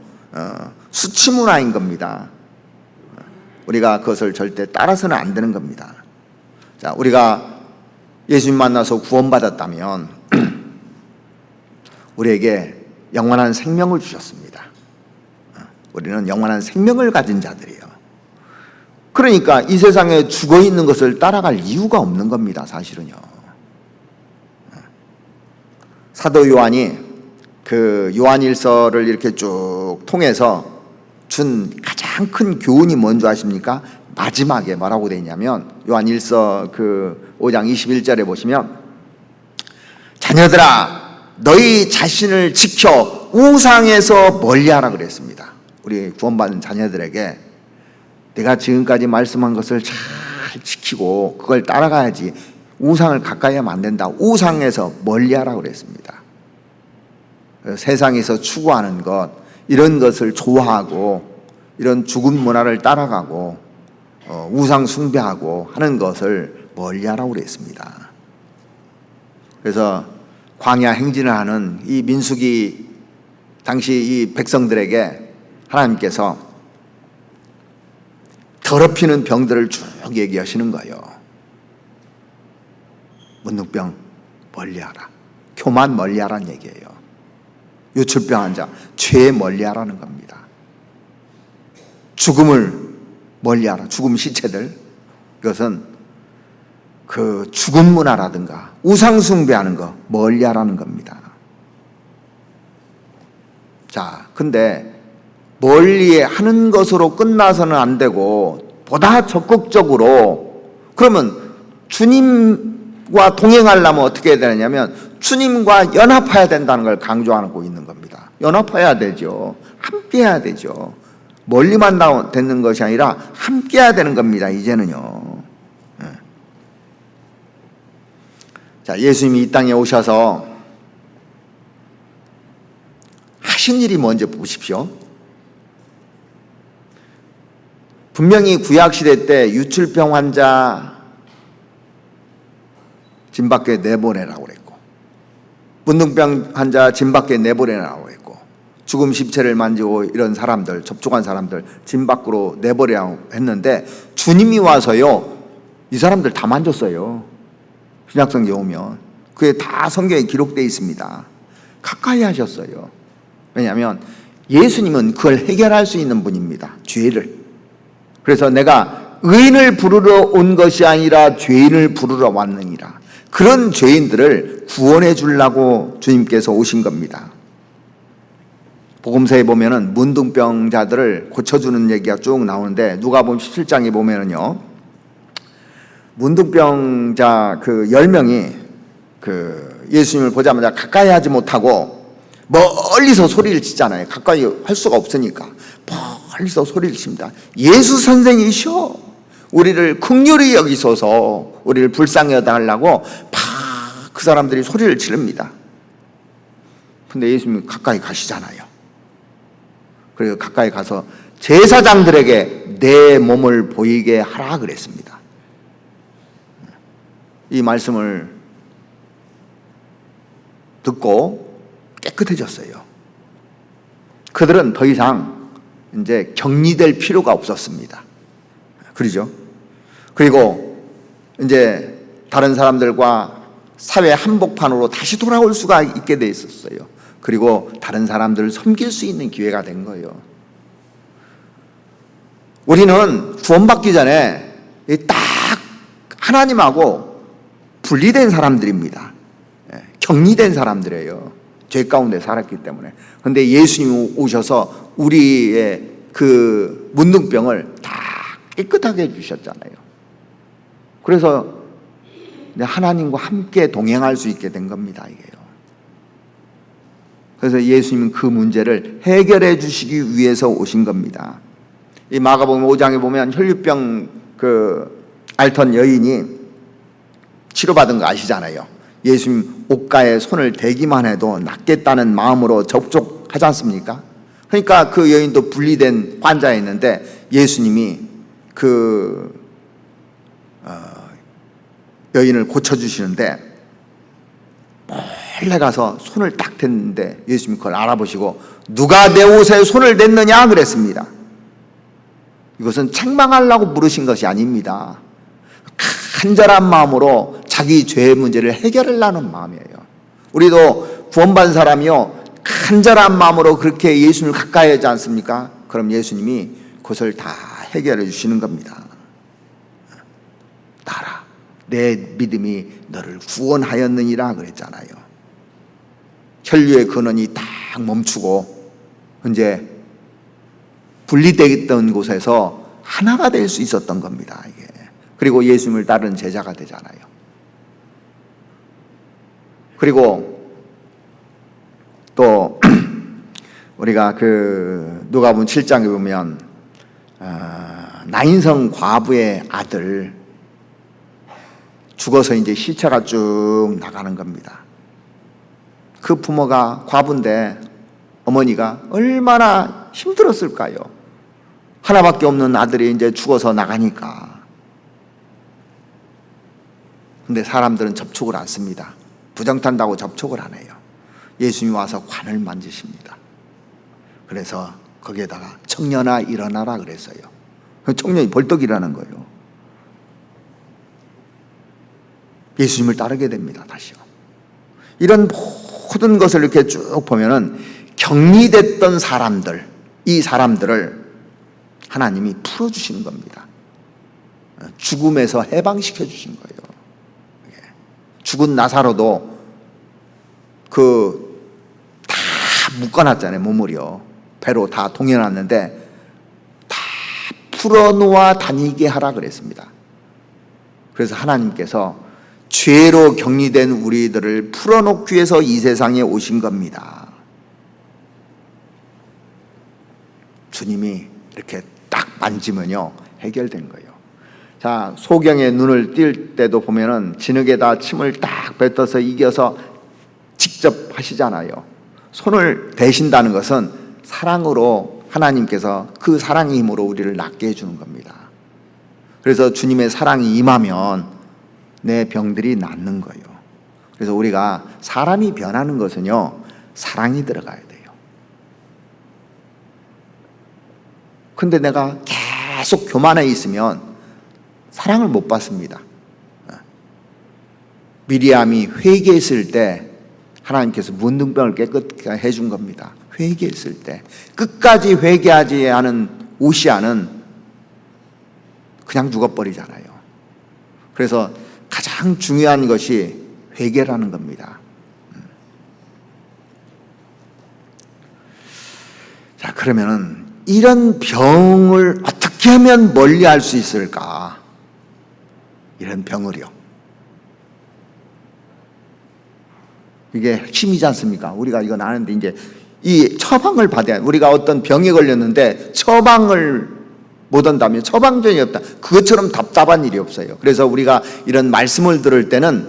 수치 문화인 겁니다. 우리가 그것을 절대 따라서는 안 되는 겁니다. 자, 우리가 예수님 만나서 구원받았다면 우리에게 영원한 생명을 주셨습니다. 우리는 영원한 생명을 가진 자들이에요. 그러니까 이 세상에 죽어 있는 것을 따라갈 이유가 없는 겁니다, 사실은요. 사도 요한이 그 요한일서를 이렇게 쭉 통해서 준 가장 큰 교훈이 뭔지 아십니까? 마지막에 뭐라고 되어 있냐면 요한일서 그 5장 21절에 보시면 자녀들아 너희 자신을 지켜 우상에서 멀리하라 그랬습니다. 우리 구원받은 자녀들에게 내가 지금까지 말씀한 것을 잘 지키고 그걸 따라가야지 우상을 가까이 하면 안 된다. 우상에서 멀리하라 그랬습니다. 세상에서 추구하는 것, 이런 것을 좋아하고 이런 죽은 문화를 따라가고 우상 숭배하고 하는 것을 멀리하라고 그랬습니다. 그래서 광야 행진을 하는 이 민수기 당시 이 백성들에게 하나님께서 더럽히는 병들을 쭉 얘기하시는 거예요. 문둥병 멀리하라, 교만 멀리하라는 얘기예요. 유출병 환자 죄 멀리하라는 겁니다. 죽음을 멀리하라, 죽음 시체들, 이것은 그 죽은 문화라든가 우상 숭배하는 거 멀리하라는 겁니다. 자, 근데 멀리하는 것으로 끝나서는 안 되고 보다 적극적으로, 그러면 주님과 동행하려면 어떻게 해야 되느냐면 주님과 연합해야 된다는 걸 강조하고 있는 겁니다. 연합해야 되죠. 함께 해야 되죠. 멀리만 되는 것이 아니라 함께 해야 되는 겁니다, 이제는요. 자, 예수님이 이 땅에 오셔서 하신 일이 뭔지 보십시오. 분명히 구약시대 때 유출병 환자 진 밖에 내보내라고 그랬고, 문둥병 환자 진 밖에 내보내라고 했고, 죽음 십체를 만지고 이런 사람들, 접촉한 사람들 진 밖으로 내보내라고 했는데 주님이 와서요 이 사람들 다 만졌어요. 신약성경에 오면 그게 다 성경에 기록되어 있습니다. 가까이 하셨어요. 왜냐하면 예수님은 그걸 해결할 수 있는 분입니다. 죄를. 그래서 내가 의인을 부르러 온 것이 아니라 죄인을 부르러 왔느니라. 그런 죄인들을 구원해 주려고 주님께서 오신 겁니다. 복음서에 보면은 문둥병자들을 고쳐주는 얘기가 쭉 나오는데 누가복음 17장에 보면은요, 문둥병자 그 10명이 그 예수님을 보자마자 가까이 하지 못하고 멀리서 소리를 치잖아요. 가까이 할 수가 없으니까 멀리서 소리를 칩니다. 예수 선생이시여, 우리를 긍휼히 여기소서, 우리를 불쌍히 여달라고 그 사람들이 소리를 지릅니다. 근데 예수님이 가까이 가시잖아요. 그리고 가까이 가서 제사장들에게 내 몸을 보이게 하라 그랬습니다. 이 말씀을 듣고 깨끗해졌어요. 그들은 더 이상 이제 격리될 필요가 없었습니다. 그러죠? 그리고 이제 다른 사람들과 사회 한복판으로 다시 돌아올 수가 있게 돼 있었어요. 그리고 다른 사람들을 섬길 수 있는 기회가 된 거예요. 우리는 구원받기 전에 딱 하나님하고 분리된 사람들입니다. 격리된 사람들이에요. 죄 가운데 살았기 때문에. 그런데 예수님이 오셔서 우리의 그 문둥병을 다 깨끗하게 해주셨잖아요. 그래서 하나님과 함께 동행할 수 있게 된 겁니다, 이게요. 그래서 예수님은 그 문제를 해결해 주시기 위해서 오신 겁니다. 이 마가복음 5장에 보면 혈류병 앓던 여인이 치료받은 거 아시잖아요. 예수님 옷가에 손을 대기만 해도 낫겠다는 마음으로 접촉하지 않습니까? 그러니까 그 여인도 분리된 환자였는데 예수님이 그 여인을 고쳐주시는데 몰래 가서 손을 딱 댔는데 예수님이 그걸 알아보시고 누가 내 옷에 손을 댔느냐 그랬습니다. 이것은 책망하려고 물으신 것이 아닙니다. 간절한 마음으로 자기 죄의 문제를 해결하려는 마음이에요. 우리도 구원받은 사람이요 간절한 마음으로 그렇게 예수님을 가까이 하지 않습니까? 그럼 예수님이 그것을 다 해결해 주시는 겁니다. 나라 내 믿음이 너를 구원하였느니라 그랬잖아요. 혈류의 근원이 딱 멈추고 이제 분리되어 있던 곳에서 하나가 될 수 있었던 겁니다. 이게. 그리고 예수님을 따르는 제자가 되잖아요. 그리고 또 우리가 누가복음 7장에 보면 나인성 과부의 아들 죽어서 이제 시체가 쭉 나가는 겁니다. 그 부모가 과부인데 어머니가 얼마나 힘들었을까요? 하나밖에 없는 아들이 이제 죽어서 나가니까. 근데 사람들은 접촉을 안 씁니다. 부정탄다고 접촉을 안 해요. 예수님이 와서 관을 만지십니다. 그래서 거기에다가 청년아 일어나라 그랬어요. 청년이 벌떡 일어나는 거예요. 예수님을 따르게 됩니다. 다시요. 이런 모든 것을 이렇게 쭉 보면은 격리됐던 사람들, 이 사람들을 하나님이 풀어주시는 겁니다. 죽음에서 해방시켜 주신 거예요. 죽은 나사로도 다 묶어놨잖아요. 몸을요. 배로 다 동여놨는데 다 풀어놓아 다니게 하라 그랬습니다. 그래서 하나님께서 죄로 격리된 우리들을 풀어놓기 위해서 이 세상에 오신 겁니다. 주님이 이렇게 딱 만지면요 해결된 거예요. 자, 소경의 눈을 띌 때도 보면은 진흙에다 침을 딱 뱉어서 이겨서 직접 하시잖아요. 손을 대신다는 것은 사랑으로 하나님께서 그 사랑의 힘으로 우리를 낫게 해주는 겁니다. 그래서 주님의 사랑이 임하면 내 병들이 낫는 거예요. 그래서 우리가 사람이 변하는 것은요 사랑이 들어가야 돼요. 근데 내가 계속 교만해 있으면 사랑을 못 받습니다. 미리암이 회개했을 때 하나님께서 문둥병을 깨끗하게 해준 겁니다. 회개했을 때 끝까지 회개하지 않은 오시아는 그냥 죽어버리잖아요. 그래서 가장 중요한 것이 회개라는 겁니다. 자, 그러면은 이런 병을 어떻게 하면 멀리할 수 있을까? 이런 병을요. 이게 핵심이지 않습니까? 우리가 이건 아는데 이제 이 처방을 받아야, 우리가 어떤 병에 걸렸는데 처방을 못 한다면 처방전이 없다. 그것처럼 답답한 일이 없어요. 그래서 우리가 이런 말씀을 들을 때는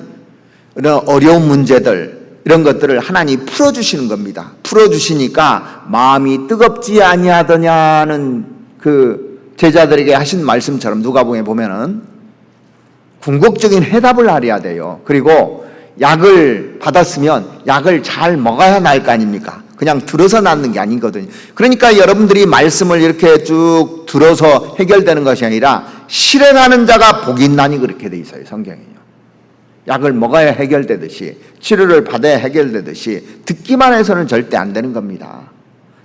이런 어려운 문제들, 이런 것들을 하나님이 풀어주시는 겁니다. 풀어주시니까 마음이 뜨겁지 아니하더냐는 그 제자들에게 하신 말씀처럼 누가복음에 보면은 궁극적인 해답을 알아야 돼요. 그리고 약을 받았으면 약을 잘 먹어야 나을 거 아닙니까? 그냥 들어서 낫는 게 아니거든요. 그러니까 여러분들이 말씀을 이렇게 쭉 들어서 해결되는 것이 아니라 실행하는 자가 복이 있나니 그렇게 돼 있어요. 성경에요. 약을 먹어야 해결되듯이 치료를 받아야 해결되듯이 듣기만 해서는 절대 안 되는 겁니다.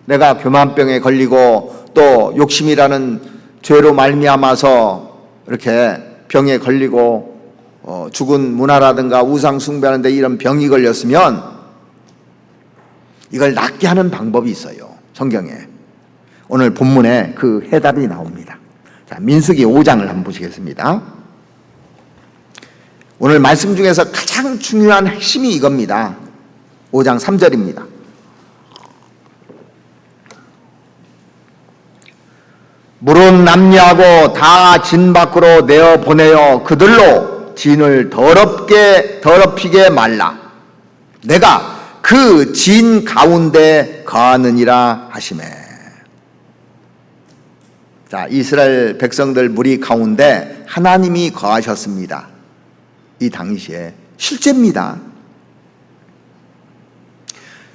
내가 교만병에 걸리고 또 욕심이라는 죄로 말미암아서 이렇게 병에 걸리고 죽은 문화라든가 우상 숭배하는데 이런 병이 걸렸으면 이걸 낫게 하는 방법이 있어요. 성경에. 오늘 본문에 그 해답이 나옵니다. 자, 민수기 5장을 한번 보시겠습니다. 오늘 말씀 중에서 가장 중요한 핵심이 이겁니다. 5장 3절입니다. 물은 남녀하고 다 진 밖으로 내어 보내어 그들로 진을 더럽히게 말라. 내가 그 진 가운데 거하느니라 하시매. 자, 이스라엘 백성들 무리 가운데 하나님이 거하셨습니다. 이 당시에 실제입니다.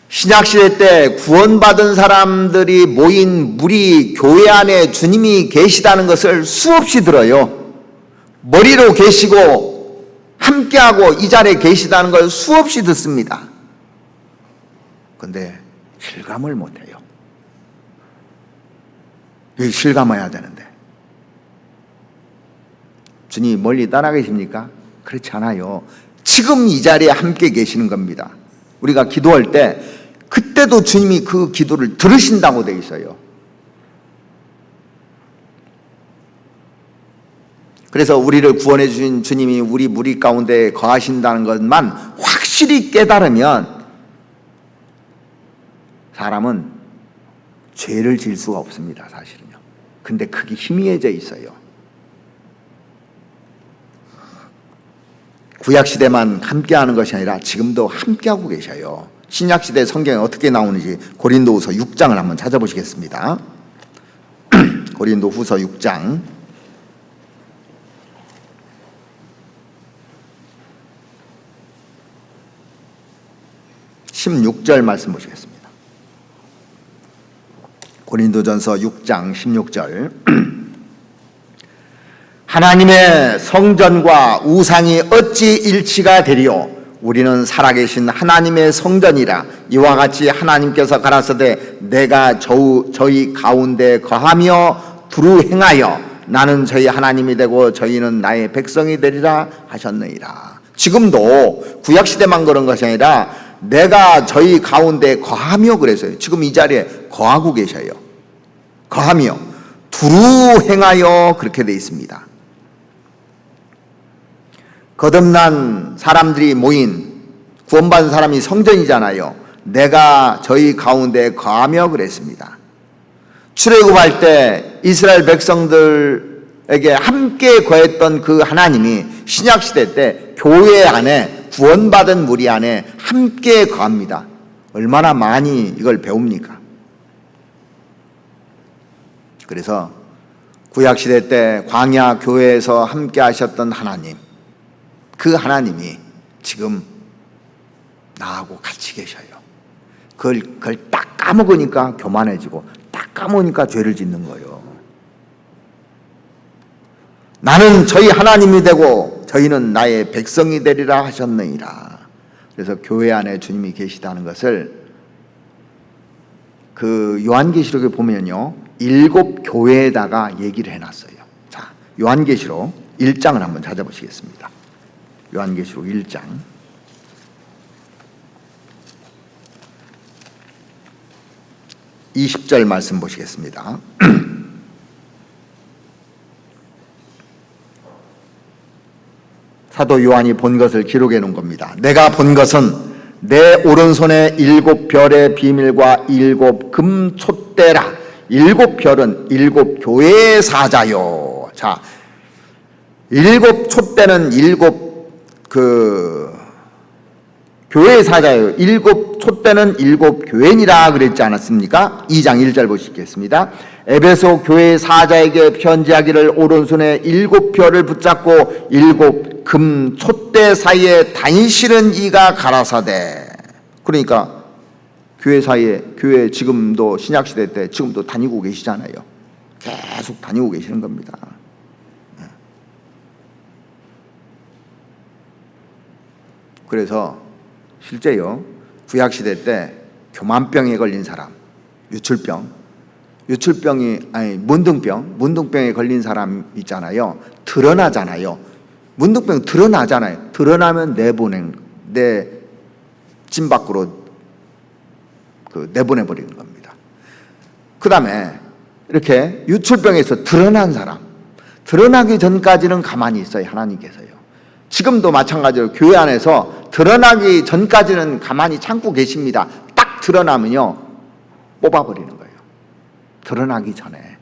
신약시대 때 구원받은 사람들이 모인 무리 교회 안에 주님이 계시다는 것을 수없이 들어요. 머리로 계시고 함께하고 이 자리에 계시다는 걸 수없이 듣습니다. 그런데 실감을 못해요. 여기 실감해야 되는데. 주님 멀리 떠나 계십니까? 그렇지 않아요. 지금 이 자리에 함께 계시는 겁니다. 우리가 기도할 때 그때도 주님이 그 기도를 들으신다고 되어 있어요. 그래서 우리를 구원해 주신 주님이 우리 무리 가운데 거하신다는 것만 확실히 깨달으면 사람은 죄를 지을 수가 없습니다. 사실은요. 근데 그게 희미해져 있어요. 구약시대만 함께하는 것이 아니라 지금도 함께하고 계셔요. 신약시대 성경에 어떻게 나오는지 고린도후서 6장을 한번 찾아보시겠습니다. 고린도후서 6장 16절 말씀 보시겠습니다. 고린도전서 6장 16절 하나님의 성전과 우상이 어찌 일치가 되리요? 우리는 살아계신 하나님의 성전이라. 이와 같이 하나님께서 가라사대 내가 저희 가운데 거하며 두루 행하여 나는 저희 하나님이 되고 저희는 나의 백성이 되리라 하셨느니라. 지금도 구약시대만 그런 것이 아니라 내가 저희 가운데 거하며 그랬어요. 지금 이 자리에 거하고 계셔요. 거하며 두루 행하여 그렇게 되어 있습니다. 거듭난 사람들이 모인 구원받은 사람이 성전이잖아요. 내가 저희 가운데 거하며 그랬습니다. 출애굽할 때 이스라엘 백성들에게 함께 거했던 그 하나님이 신약시대 때 교회 안에 구원받은 무리 안에 함께 거합니다. 얼마나 많이 이걸 배웁니까? 그래서 구약시대 때 광야 교회에서 함께 하셨던 하나님, 그 하나님이 지금 나하고 같이 계셔요. 그걸 딱 까먹으니까 교만해지고 딱 까먹으니까 죄를 짓는 거예요. 나는 저희 하나님이 되고 저희는 나의 백성이 되리라 하셨느니라. 그래서 교회 안에 주님이 계시다는 것을 그 요한계시록에 보면요 7교회에다가 얘기를 해놨어요. 자, 요한계시록 1장을 한번 찾아보시겠습니다. 요한계시록 1장 20절 말씀 보시겠습니다. 사도 요한이 본 것을 기록해 놓은 겁니다. 내가 본 것은 내 오른손에 7별의 비밀과 7 금촛대라. 7별은 7교회의 사자요. 자, 7 촛대는 7 교회의 사자요. 7 촛대는 7 교회니라 그랬지 않았습니까? 2장 1절 보시겠습니다. 에베소 교회의 사자에게 편지하기를 오른손에 7별을 붙잡고 7 금 촛대 사이에 다니시는 이가 가라사대. 그러니까 교회 사이에, 교회 지금도 신약시대 때 지금도 다니고 계시잖아요. 계속 다니고 계시는 겁니다. 그래서 실제요 구약시대 때 교만병에 걸린 사람, 유출병, 문둥병에 걸린 사람 있잖아요. 드러나잖아요. 문둥병 드러나잖아요. 드러나면 내 찜 밖으로 내보내버리는 겁니다. 그 다음에 이렇게 유출병에서 드러난 사람, 드러나기 전까지는 가만히 있어요. 하나님께서요. 지금도 마찬가지로 교회 안에서 드러나기 전까지는 가만히 참고 계십니다. 딱 드러나면요, 뽑아버리는 거예요. 드러나기 전에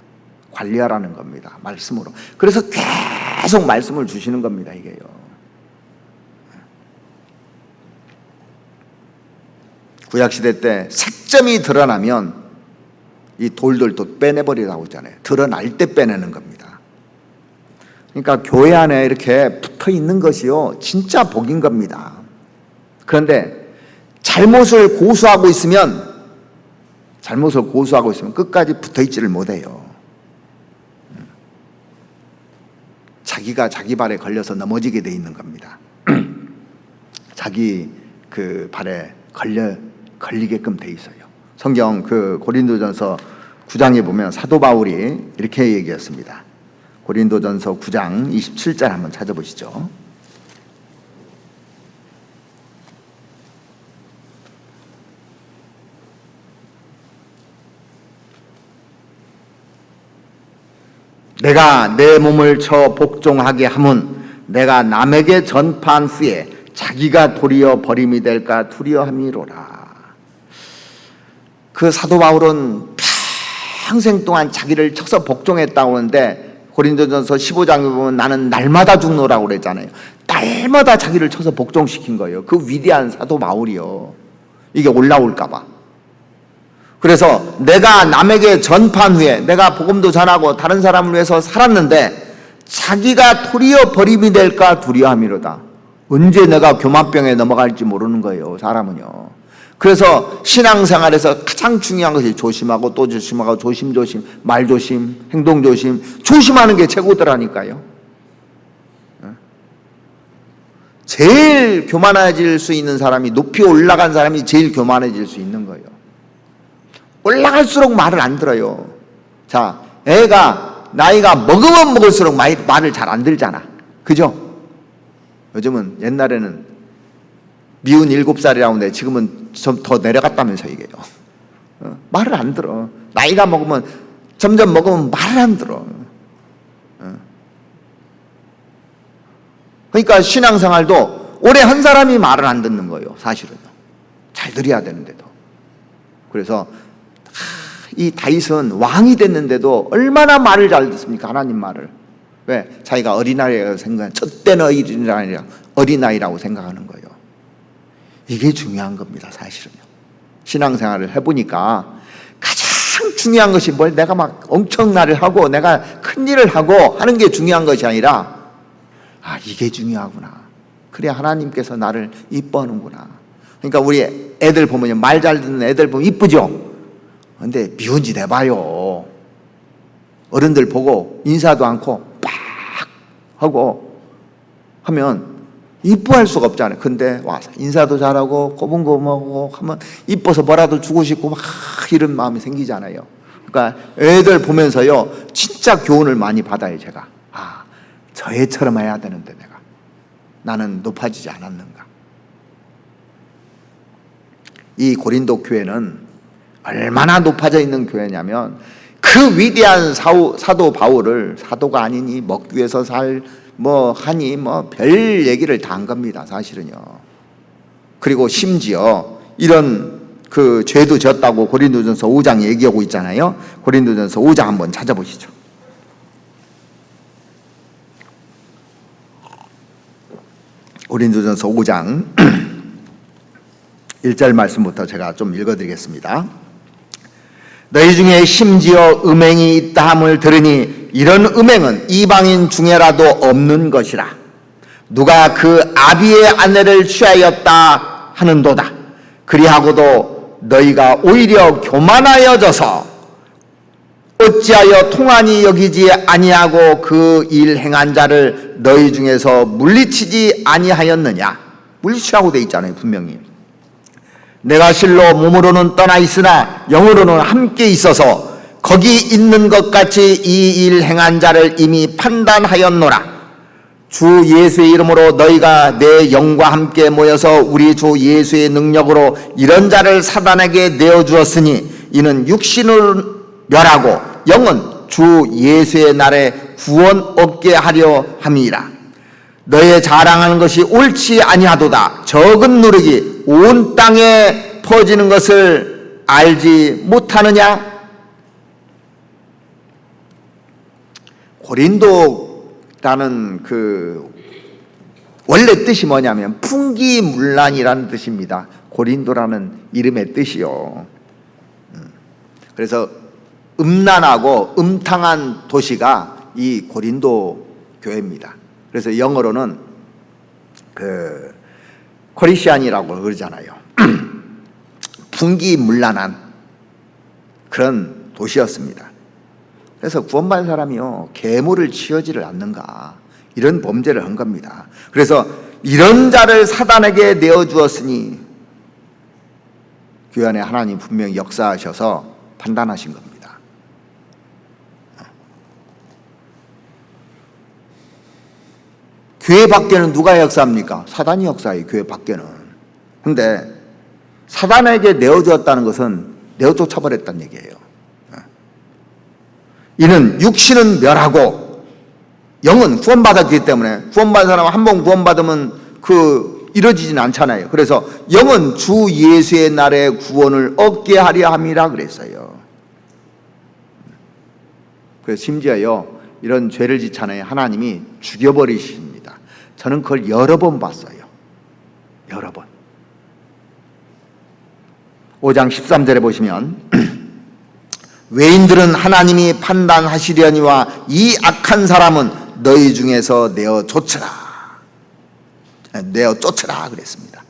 관리하라는 겁니다. 말씀으로. 그래서 계속 말씀을 주시는 겁니다. 이게요. 구약시대 때 색점이 드러나면 이 돌들도 빼내버리라고 했잖아요. 드러날 때 빼내는 겁니다. 그러니까 교회 안에 이렇게 붙어 있는 것이요, 진짜 복인 겁니다. 그런데 잘못을 고수하고 있으면 끝까지 붙어 있지를 못해요. 자기가 자기 발에 걸려서 넘어지게 돼 있는 겁니다. 자기 그 발에 걸리게끔 돼 있어요. 성경 고린도전서 9장에 보면 사도 바울이 이렇게 얘기했습니다. 고린도전서 9장 27절 한번 찾아보시죠. 내가 내 몸을 쳐 복종하게 함은 내가 남에게 전파한 후에 자기가 도리어 버림이 될까 두려함이로라. 그 사도 바울은 평생 동안 자기를 쳐서 복종했다고 하는데 고린도전서 15장에 보면 나는 날마다 죽노라고 그랬잖아요. 날마다 자기를 쳐서 복종시킨 거예요. 그 위대한 사도 바울이요. 이게 올라올까 봐. 그래서 내가 남에게 전파한 후에 내가 복음도 전하고 다른 사람을 위해서 살았는데 자기가 도리어 버림이 될까 두려함이로다. 언제 내가 교만병에 넘어갈지 모르는 거예요. 사람은요. 그래서 신앙생활에서 가장 중요한 것이 조심하고 또 조심하고 조심조심, 말조심, 행동조심, 조심하는 게 최고더라니까요. 제일 교만해질 수 있는 사람이, 높이 올라간 사람이 제일 교만해질 수 있는 거예요. 올라갈수록 말을 안 들어요. 자, 애가 나이가 먹으면 먹을수록 말을 잘 안 들잖아. 그죠? 요즘은 옛날에는 미운 7살이라고 하는데 지금은 좀 더 내려갔다면서 이게요. 말을 안 들어. 나이가 먹으면 점점 먹으면 말을 안 들어. 그러니까 신앙생활도 오래 한 사람이 말을 안 듣는 거예요. 사실은요. 잘 들어야 되는데도. 그래서 이 다윗은 왕이 됐는데도 얼마나 말을 잘 듣습니까? 하나님 말을. 왜? 자기가 어린아이라고 생각하는, 첫때는 어린아이라고 생각하는 거예요. 이게 중요한 겁니다. 사실은요. 신앙생활을 해보니까 가장 중요한 것이 뭘 내가 막 엄청나를 하고 내가 큰일을 하고 하는 게 중요한 것이 아니라 이게 중요하구나. 그래 하나님께서 나를 이뻐하는구나. 그러니까 우리 애들 보면 말 잘 듣는 애들 보면 이쁘죠? 근데 미운 짓 해봐요. 어른들 보고 인사도 않고 빡 하고 하면 이뻐할 수가 없잖아요. 근데 와서 인사도 잘하고 고분고분하고 하면 이뻐서 뭐라도 주고 싶고 막 이런 마음이 생기잖아요. 그러니까 애들 보면서요 진짜 교훈을 많이 받아요. 제가 저 애처럼 해야 되는데 내가 나는 높아지지 않았는가. 이 고린도 교회는 얼마나 높아져 있는 교회냐면 그 위대한 사도 바울을 사도가 아니니 먹기 위해서 하니 별 얘기를 다 한 겁니다. 사실은요. 그리고 심지어 이런 그 죄도 졌다고 고린도전서 5장 얘기하고 있잖아요. 고린도전서 5장 한번 찾아보시죠. 고린도전서 5장 1절 말씀부터 제가 좀 읽어드리겠습니다. 너희 중에 심지어 음행이 있다 함을 들으니 이런 음행은 이방인 중에라도 없는 것이라. 누가 그 아비의 아내를 취하였다 하는도다. 그리하고도 너희가 오히려 교만하여져서 어찌하여 통한이 여기지 아니하고 그 일 행한 자를 너희 중에서 물리치지 아니하였느냐. 물리치라고 돼 있잖아요. 분명히. 내가 실로 몸으로는 떠나 있으나 영으로는 함께 있어서 거기 있는 것 같이 이 일 행한 자를 이미 판단하였노라. 주 예수의 이름으로 너희가 내 영과 함께 모여서 우리 주 예수의 능력으로 이런 자를 사단에게 내어주었으니 이는 육신을 멸하고 영은 주 예수의 날에 구원 얻게 하려 함이라. 너의 자랑하는 것이 옳지 아니하도다. 적은 누룩이 온 땅에 퍼지는 것을 알지 못하느냐? 고린도라는 그 원래 뜻이 뭐냐면 풍기문란이라는 뜻입니다. 고린도라는 이름의 뜻이요. 그래서 음란하고 음탕한 도시가 이 고린도 교회입니다. 그래서 영어로는 그 코리시안이라고 그러잖아요. 풍기문란한 그런 도시였습니다. 그래서 구원받은 사람이요, 계물을 취하지를 않는가, 이런 범죄를 한 겁니다. 그래서 이런 자를 사단에게 내어주었으니 교회 안에 하나님 분명히 역사하셔서 판단하신 겁니다. 교회 밖에는 누가 역사합니까? 사단이 역사해요, 교회 밖에는. 근데 사단에게 내어주었다는 것은 내어 쫓아버렸다는 얘기예요. 이는 육신은 멸하고 영은 구원받았기 때문에, 구원받은 사람은 한 번 구원받으면 이루어지지는 않잖아요. 그래서 영은 주 예수의 날에 구원을 얻게 하려 함이라 그랬어요. 그래서 심지어요, 이런 죄를 짓잖아요, 하나님이 죽여버리십니다. 저는 그걸 여러 번 봤어요. 여러 번. 5장 13절에 보시면 외인들은 하나님이 판단하시려니와 이 악한 사람은 너희 중에서 내어 쫓으라. 내어 쫓으라 그랬습니다.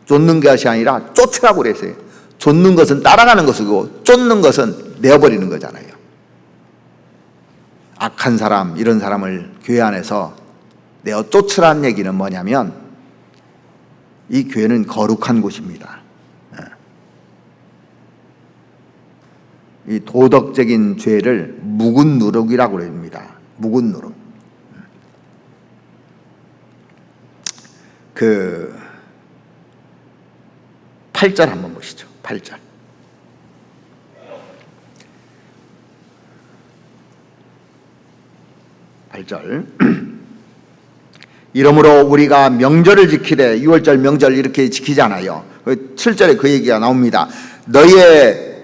쫓는 것이 아니라 쫓으라고 그랬어요. 쫓는 것은 따라가는 것이고 쫓는 것은 내어버리는 거잖아요. 악한 사람, 이런 사람을 교회 안에서 내어 쫓으라는 얘기는 뭐냐면, 이 교회는 거룩한 곳입니다. 이 도덕적인 죄를 묵은 누룩이라고 그럽니다. 묵은 누룩. 그 8절 한번 보시죠. 8절. 이러므로 우리가 명절을 지키되, 6월절 명절 이렇게 지키잖아요. 7절에 그 얘기가 나옵니다. 너희는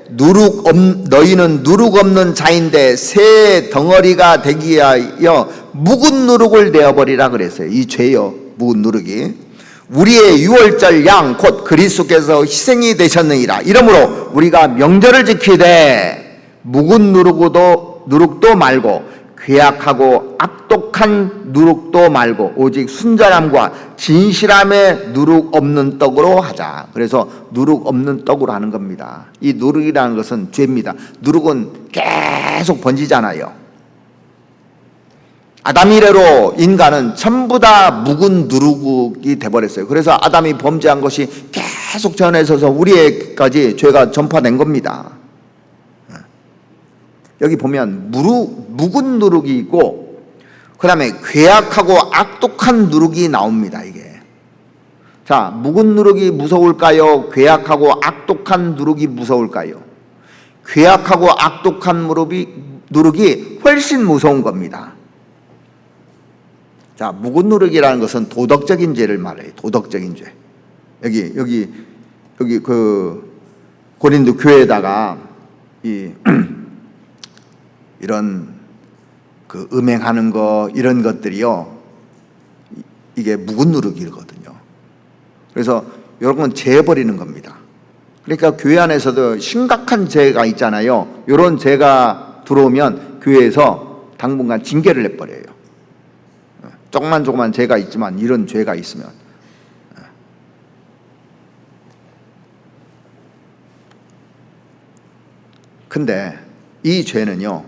누룩 없는 자인데 새 덩어리가 되기 위하여 묵은 누룩을 내어버리라 그랬어요. 이 죄요, 묵은 누룩이. 우리의 6월절 양 곧 그리스도께서 희생이 되셨느니라. 이러므로 우리가 명절을 지키되 묵은 누룩도 말고 괴악하고 악독한 누룩도 말고 오직 순전함과 진실함의 누룩 없는 떡으로 하자. 그래서 누룩 없는 떡으로 하는 겁니다. 이 누룩이라는 것은 죄입니다. 누룩은 계속 번지잖아요. 아담 이래로 인간은 전부 다 묵은 누룩이 돼버렸어요. 그래서 아담이 범죄한 것이 계속 전해져서 우리에게까지 죄가 전파된 겁니다. 여기 보면 묵은 누룩이 있고, 그 다음에 괴악하고 악독한 누룩이 나옵니다. 이게. 자, 묵은 누룩이 무서울까요? 괴악하고 악독한 누룩이 무서울까요? 괴악하고 악독한 누룩이 훨씬 무서운 겁니다. 자, 묵은 누룩이라는 것은 도덕적인 죄를 말해요. 도덕적인 죄. 여기 그 고린도 교회에다가 이런 그 음행하는 거, 이런 것들이요, 이게 묵은 누룩이거든요. 그래서 이런 건 제해버리는 겁니다. 그러니까 교회 안에서도 심각한 죄가 있잖아요. 이런 죄가 들어오면 교회에서 당분간 징계를 내버려요. 조그만 죄가 있지만 이런 죄가 있으면. 근데 이 죄는요,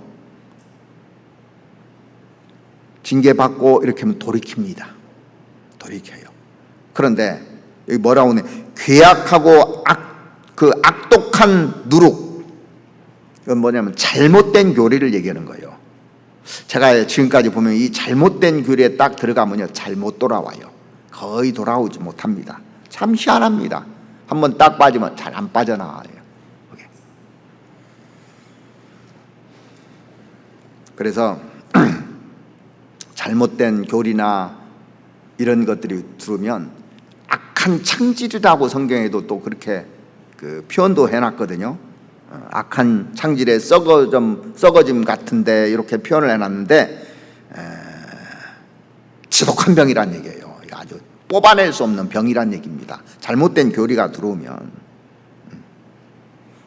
징계받고 이렇게 하면 돌이킵니다. 돌이켜요. 그런데 여기 뭐라고 하네? 괴악하고 악독한 누룩. 이건 뭐냐면 잘못된 교리를 얘기하는 거예요. 제가 지금까지 보면 이 잘못된 교리에 딱 들어가면요, 잘못 돌아와요. 거의 돌아오지 못합니다. 참 희한합니다. 한번 딱 빠지면 잘 안 빠져나와요. 그래서 잘못된 교리나 이런 것들이 들으면 악한 창질이라고 성경에도 또 그렇게 그 표현도 해놨거든요. 악한 창질의 썩어짐 같은데 이렇게 표현을 해놨는데, 지독한 병이란 얘기예요. 아주 뽑아낼 수 없는 병이란 얘기입니다. 잘못된 교리가 들어오면.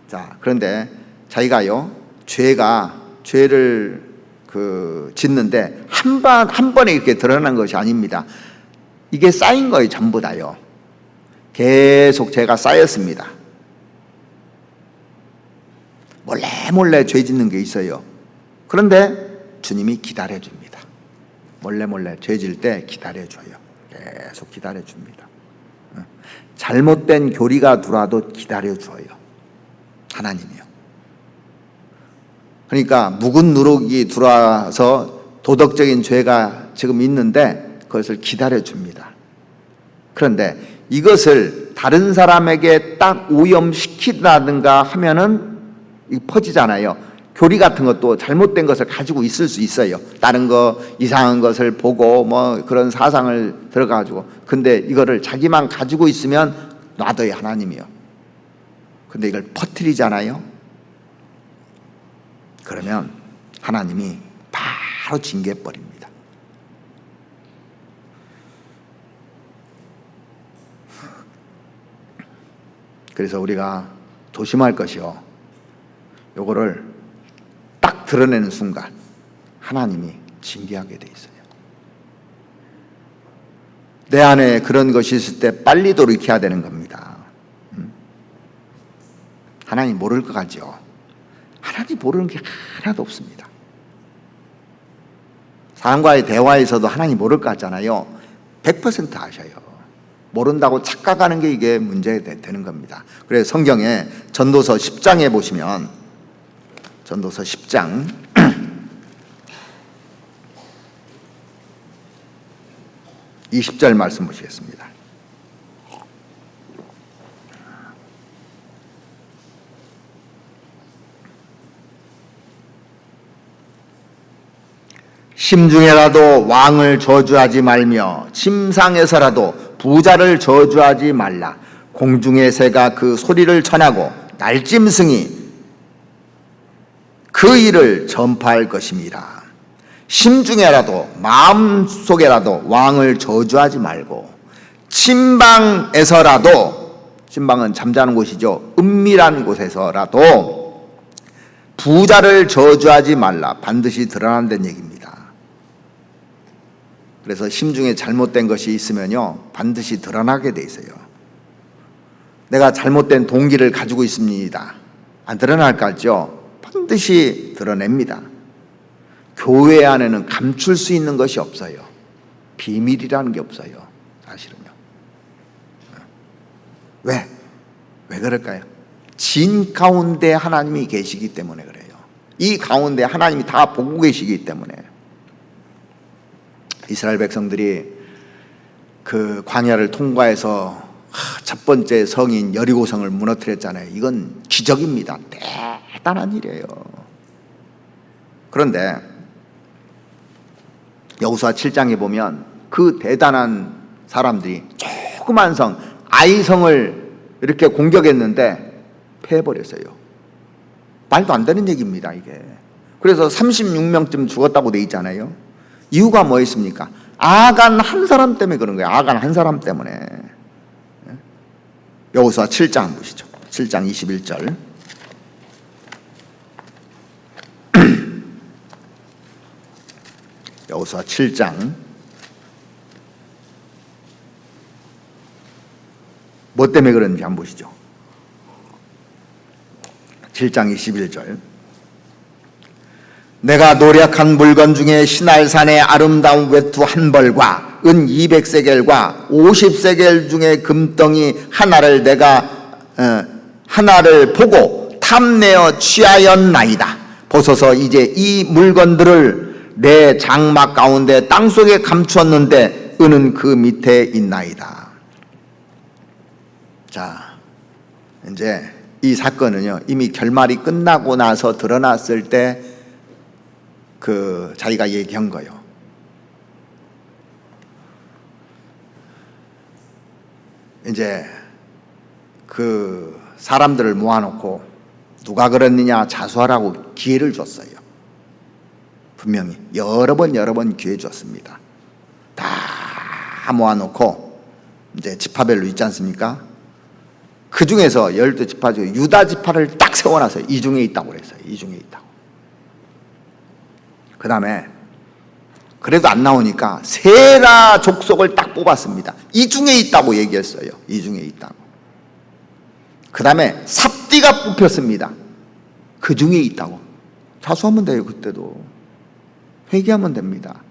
자, 그런데 자기가요, 죄를 짓는데 한 번에 이렇게 드러난 것이 아닙니다. 이게 쌓인 거예요, 전부 다요. 계속 죄가 쌓였습니다. 몰래 죄 짓는 게 있어요. 그런데 주님이 기다려줍니다. 몰래 죄 질 때 기다려줘요. 계속 기다려줍니다. 잘못된 교리가 들어와도 기다려줘요, 하나님이요. 그러니까 묵은 누룩이 들어와서 도덕적인 죄가 지금 있는데 그것을 기다려줍니다. 그런데 이것을 다른 사람에게 딱 오염시키다든가 하면은 퍼지잖아요. 교리 같은 것도 잘못된 것을 가지고 있을 수 있어요. 다른 거 이상한 것을 보고 뭐 그런 사상을 들어가지고. 근데 이거를 자기만 가지고 있으면 놔둬요, 하나님이요. 근데 이걸 퍼뜨리잖아요. 그러면 하나님이 바로 징계해버립니다. 그래서 우리가 조심할 것이요, 요거를 딱 드러내는 순간 하나님이 징계하게 돼 있어요. 내 안에 그런 것이 있을 때 빨리 돌이켜야 되는 겁니다. 하나님 모를 것 같죠? 하나님 모르는 게 하나도 없습니다. 사람과의 대화에서도 하나님 모를 것 같잖아요. 100% 아셔요. 모른다고 착각하는 게 이게 문제가 되는 겁니다. 그래서 성경에 전도서 10장에 보시면, 전도서 10장 20절 말씀 보시겠습니다. 심중에라도 왕을 저주하지 말며 침상에서라도 부자를 저주하지 말라. 공중의 새가 그 소리를 전하고 날짐승이 그 일을 전파할 것임이라. 심중에라도 마음속에라도 왕을 저주하지 말고, 침방에서라도, 침방은 잠자는 곳이죠, 은밀한 곳에서라도 부자를 저주하지 말라. 반드시 드러난다는 얘기입니다. 그래서 심중에 잘못된 것이 있으면요, 반드시 드러나게 돼 있어요. 내가 잘못된 동기를 가지고 있습니다. 안 드러날까죠? 반드시 드러냅니다. 교회 안에는 감출 수 있는 것이 없어요. 비밀이라는 게 없어요, 사실은요. 왜 그럴까요? 진 가운데 하나님이 계시기 때문에 그래요. 이 가운데 하나님이 다 보고 계시기 때문에. 이스라엘 백성들이 그 광야를 통과해서 첫 번째 성인 여리고성을 무너뜨렸잖아요. 이건 기적입니다. 대단한 일이에요. 그런데 여호수아 7장에 보면 그 대단한 사람들이 조그만 성 아이성을 이렇게 공격했는데 패해버렸어요. 말도 안 되는 얘기입니다, 이게. 그래서 36명쯤 죽었다고 돼 있잖아요. 이유가 뭐였습니까? 아간 한 사람 때문에 그런 거예요. 아간 한 사람 때문에. 여호수아 7장 보시죠. 7장 21절. 여호수아 7장 뭐 때문에 그런지 한번 보시죠. 7장 21절. 내가 노력한 물건 중에 시날산의 아름다운 외투 한 벌과 은 200세겔과 50세겔 중에 금덩이 하나를 내가 하나를 보고 탐내어 취하였나이다. 보소서 이제 이 물건들을 내 장막 가운데 땅속에 감추었는데 은은 그 밑에 있나이다. 자, 이제 이 사건은요, 이미 결말이 끝나고 나서 드러났을 때 그 자기가 얘기한 거예요. 이제 그 사람들을 모아놓고 누가 그랬느냐 자수하라고 기회를 줬어요. 분명히 여러 번 기회 줬습니다. 다 모아놓고 이제 지파별로 있지 않습니까? 그 중에서 12지파 중 유다 지파를 딱 세워놔서 이 중에 있다고 그랬어요. 이 중에 있다고. 그 다음에 그래도 안 나오니까 세라 족속을 딱 뽑았습니다. 이 중에 있다고 얘기했어요. 이 중에 있다고. 그 다음에 삽디가 뽑혔습니다. 그 중에 있다고. 자수하면 돼요. 그때도 회개하면 됩니다.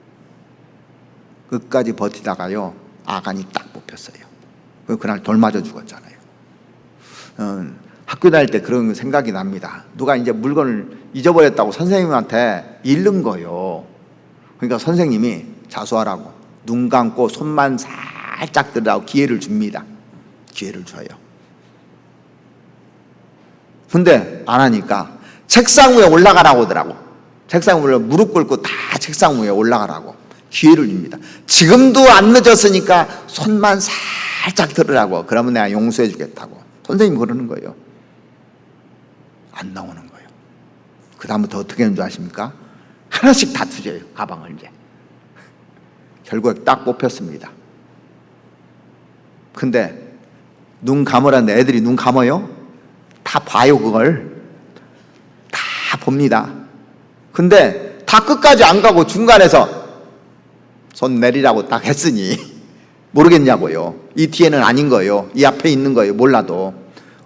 끝까지 버티다가요 아간이 딱 뽑혔어요. 그날 돌 맞아 죽었잖아요. 학교 다닐 때 그런 생각이 납니다. 누가 이제 물건을 잊어버렸다고 선생님한테 잃는 거예요. 그러니까 선생님이 자수하라고 눈 감고 손만 살짝 들라고 기회를 줍니다. 기회를 줘요. 근데 안 하니까 책상 위에 올라가라고 하더라고. 책상 위에 무릎 꿇고 다 책상 위에 올라가라고 기회를 줍니다. 지금도 안 늦었으니까 손만 살짝 들으라고. 그러면 내가 용서해 주겠다고. 선생님이 그러는 거예요. 안 나오는 거예요. 그 다음부터 어떻게 하는 줄 아십니까? 하나씩 다 투져요. 가방을 이제. 결국에 딱 뽑혔습니다. 근데 눈 감으라는데 애들이 눈 감아요? 다 봐요. 그걸 다 봅니다. 근데 다 끝까지 안 가고 중간에서 손 내리라고 딱 했으니 모르겠냐고요. 이 뒤에는 아닌 거예요. 이 앞에 있는 거예요. 몰라도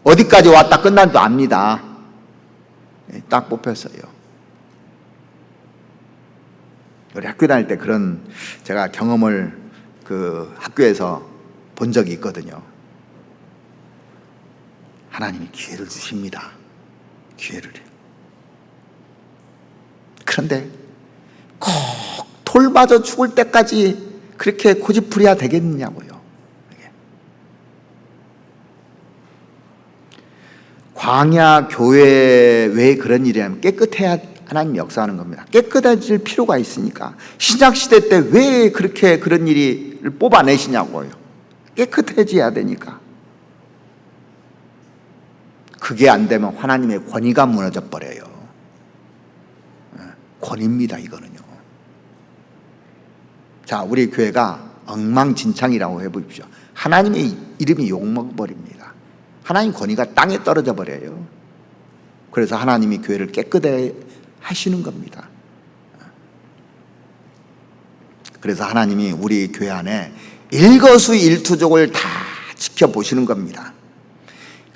어디까지 왔다 끝난 줄 압니다. 딱 뽑혔어요. 우리 학교 다닐 때 그런 제가 경험을 그 학교에서 본 적이 있거든요. 하나님이 기회를 주십니다. 기회를. 그런데 꼭 돌 맞아 죽을 때까지 그렇게 고집부려야 되겠느냐고요. 광야 교회 왜 그런 일이 하면 깨끗해야 하나님 역사하는 겁니다. 깨끗해질 필요가 있으니까. 신약시대 때 왜 그렇게 그런 일을 뽑아내시냐고요. 깨끗해져야 되니까. 그게 안 되면 하나님의 권위가 무너져 버려요. 권위입니다, 이거는요. 자, 우리 교회가 엉망진창이라고 해보십시오. 하나님의 이름이 욕먹어버립니다. 하나님 권위가 땅에 떨어져 버려요. 그래서 하나님이 교회를 깨끗해 하시는 겁니다. 그래서 하나님이 우리 교회 안에 일거수일투족을 다 지켜보시는 겁니다.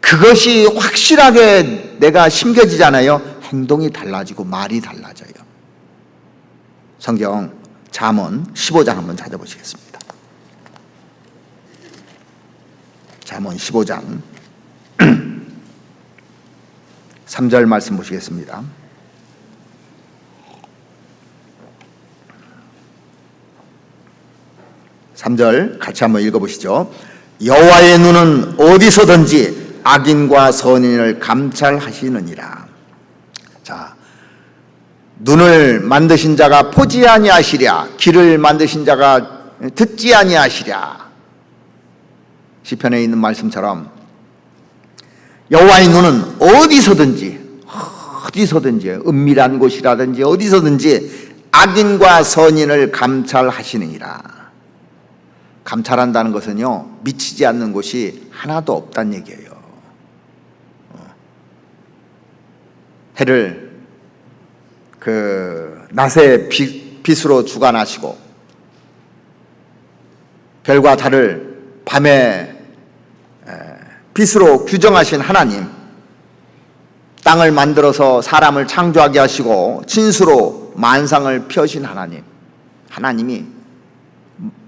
그것이 확실하게 내가 심겨지잖아요. 행동이 달라지고 말이 달라져요. 성경 잠언 15장 한번 찾아보시겠습니다. 잠언 15장 3절 말씀 보시겠습니다. (3절) 같이 한번 읽어보시죠. 여호와의 눈은 어디서든지 악인과 선인을 감찰하시느니라. 자, 눈을 만드신 자가 보지 아니하시랴, 귀를 만드신 자가 듣지 아니하시랴. 시편에 있는 말씀처럼 여호와의 눈은 어디서든지 은밀한 곳이라든지 어디서든지 악인과 선인을 감찰하시느니라. 감찰한다는 것은요, 미치지 않는 곳이 하나도 없다는 얘기예요. 해를 그 낮에 빛으로 주관하시고 별과 달을 밤에 빛으로 규정하신 하나님, 땅을 만들어서 사람을 창조하게 하시고 진수로 만상을 펴신 하나님, 하나님이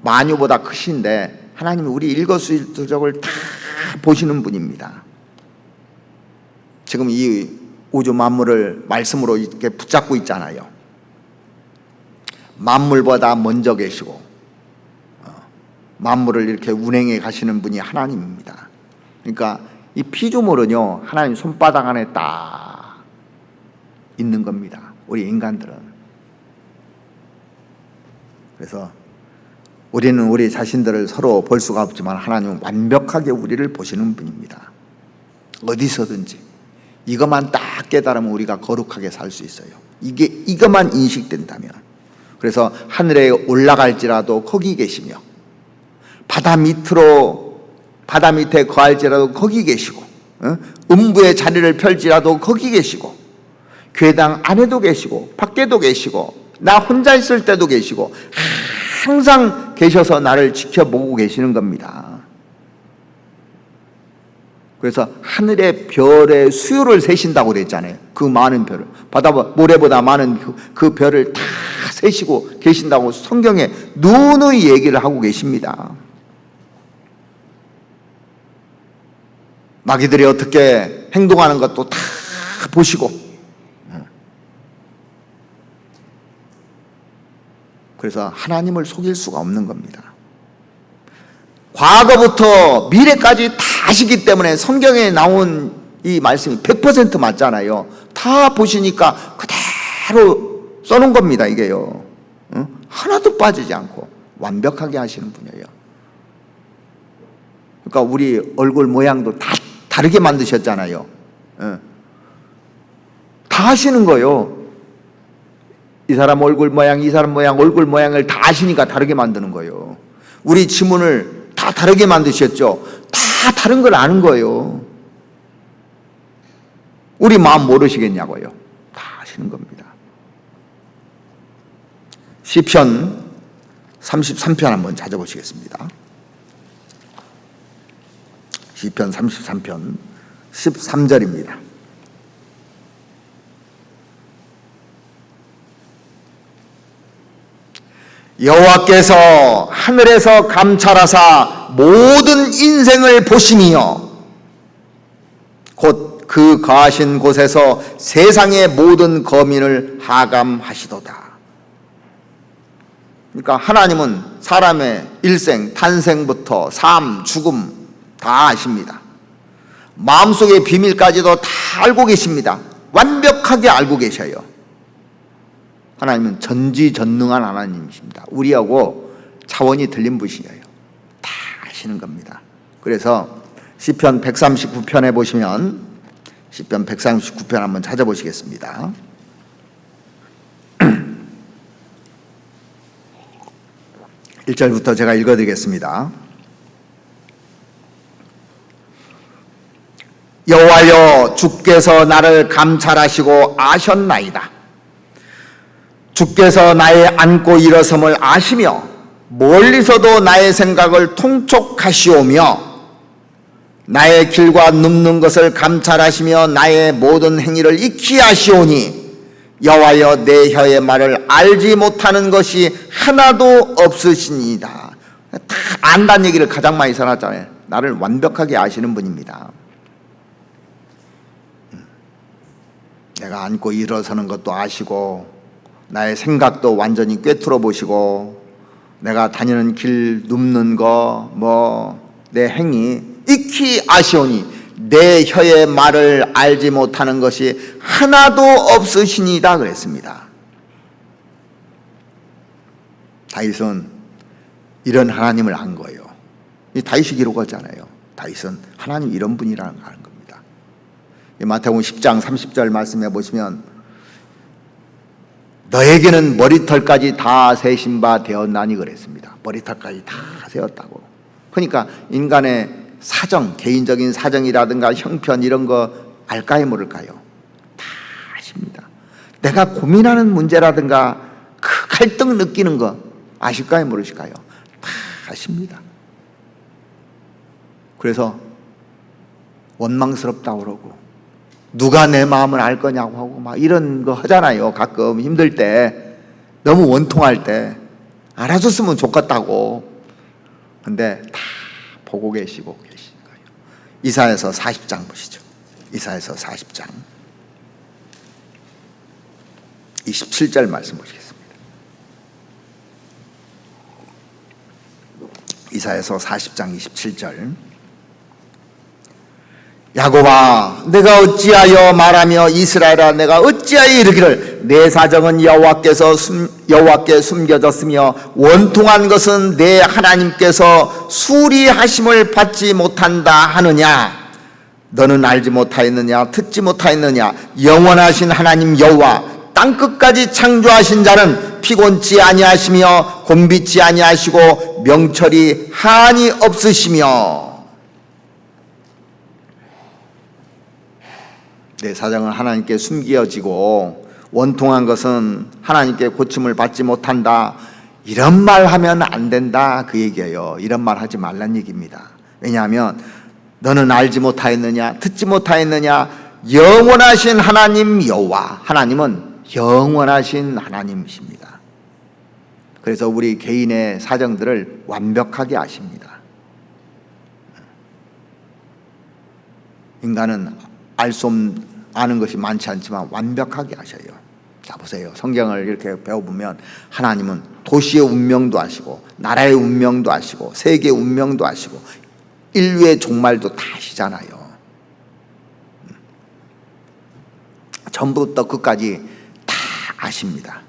만유보다 크신데 하나님이 우리 일거수일투족을 다 보시는 분입니다. 지금 이 우주 만물을 말씀으로 이렇게 붙잡고 있잖아요. 만물보다 먼저 계시고 만물을 이렇게 운행해 가시는 분이 하나님입니다. 그러니까 이 피조물은요, 하나님 손바닥 안에 딱 있는 겁니다. 우리 인간들은. 그래서 우리는 우리 자신들을 서로 볼 수가 없지만 하나님은 완벽하게 우리를 보시는 분입니다. 어디서든지 이것만 딱 깨달으면 우리가 거룩하게 살 수 있어요. 이것만 인식된다면. 그래서 하늘에 올라갈지라도 거기 계시며 바다 밑에 거할지라도 거기 계시고, 음부의 자리를 펼지라도 거기 계시고, 괴당 안에도 계시고 밖에도 계시고 나 혼자 있을 때도 계시고 항상 계셔서 나를 지켜보고 계시는 겁니다. 그래서 하늘의 별의 수요를 세신다고 그랬잖아요. 그 많은 별을, 바다 모래보다 많은 그 별을 다 세시고 계신다고 성경에 누누이 얘기를 하고 계십니다. 마귀들이 어떻게 행동하는 것도 다 보시고, 그래서 하나님을 속일 수가 없는 겁니다. 과거부터 미래까지 다 아시기 때문에 성경에 나온 이 말씀이 100% 맞잖아요. 다 보시니까 그대로 써놓은 겁니다, 이게요. 하나도 빠지지 않고 완벽하게 하시는 분이에요. 그러니까 우리 얼굴 모양도 다 다르게 만드셨잖아요. 다 하시는 거예요. 이 사람 얼굴 모양, 이 사람 모양, 얼굴 모양을 다 아시니까 다르게 만드는 거예요. 우리 지문을 다 다르게 만드셨죠. 다 다른 걸 아는 거예요. 우리 마음 모르시겠냐고요. 다 아시는 겁니다. 시편 33편 한번 찾아보시겠습니다. 시편 33편 13절입니다. 여호와께서 하늘에서 감찰하사 모든 인생을 보시며 곧 그 거하신 곳에서 세상의 모든 거민을 하감하시도다. 그러니까 하나님은 사람의 일생, 탄생부터 삶, 죽음 다 아십니다. 마음속의 비밀까지도 다 알고 계십니다. 완벽하게 알고 계셔요. 하나님은 전지전능한 하나님이십니다. 우리하고 차원이 틀린 분이에요. 다 아시는 겁니다. 그래서 시편 139편에 보시면 시편 139편 한번 찾아보시겠습니다. 1절부터 제가 읽어드리겠습니다. 여호와여, 주께서 나를 감찰하시고 아셨나이다. 주께서 나의 앉고 일어섬을 아시며 멀리서도 나의 생각을 통촉하시오며 나의 길과 눕는 것을 감찰하시며 나의 모든 행위를 익히 아시오니 여호와여, 내 혀의 말을 알지 못하는 것이 하나도 없으시니이다. 다 안다는 얘기를 가장 많이 써놨잖아요. 나를 완벽하게 아시는 분입니다. 내가 앉고 일어서는 것도 아시고 나의 생각도 완전히 꿰뚫어 보시고 내가 다니는 길 눕는 거 내 행위 익히 아시오니 내 혀의 말을 알지 못하는 것이 하나도 없으시니다 그랬습니다. 다윗은 이런 하나님을 안 거예요. 이 다윗이 기록하잖아요. 다윗은 하나님 이런 분이라는 걸 아는 겁니다. 마태복음 10장 30절 말씀해 보시면 너에게는 머리털까지 다 세신 바 되었나니 그랬습니다. 머리털까지 다 세웠다고. 그러니까 인간의 사정, 개인적인 사정이라든가 형편 이런 거 알까요 모를까요? 다 아십니다. 내가 고민하는 문제라든가 그 갈등 느끼는 거 아실까요 모르실까요? 다 아십니다. 그래서 원망스럽다고 그러고 누가 내 마음을 알 거냐고 하고 막 이런 거 하잖아요. 가끔 힘들 때, 너무 원통할 때 알아줬으면 좋겠다고. 근데 다 보고 계시고 계신 거예요. 이사야서 40장 보시죠. 이사야서 40장 27절 말씀 보시겠습니다. 이사야서 40장 27절. 야곱아 내가 어찌하여 말하며 이스라엘아 내가 어찌하여 이르기를 내 사정은 여호와께 숨겨졌으며 원통한 것은 내 하나님께서 수리하심을 받지 못한다 하느냐. 너는 알지 못하였느냐 듣지 못하였느냐. 영원하신 하나님 여호와 땅끝까지 창조하신 자는 피곤치 아니하시며 곤비치 아니하시고 명철이 한이 없으시며. 내 사정은 하나님께 숨겨지고 원통한 것은 하나님께 고침을 받지 못한다. 이런 말 하면 안 된다 그 얘기예요. 이런 말 하지 말란 얘기입니다. 왜냐하면 너는 알지 못하였느냐 듣지 못하였느냐. 영원하신 하나님 여호와, 하나님은 영원하신 하나님이십니다. 그래서 우리 개인의 사정들을 완벽하게 아십니다. 인간은 아는 것이 많지 않지만 완벽하게 아셔요. 자 보세요. 성경을 이렇게 배워보면 하나님은 도시의 운명도 아시고 나라의 운명도 아시고 세계의 운명도 아시고 인류의 종말도 다 아시잖아요. 전부터 끝까지 다 아십니다.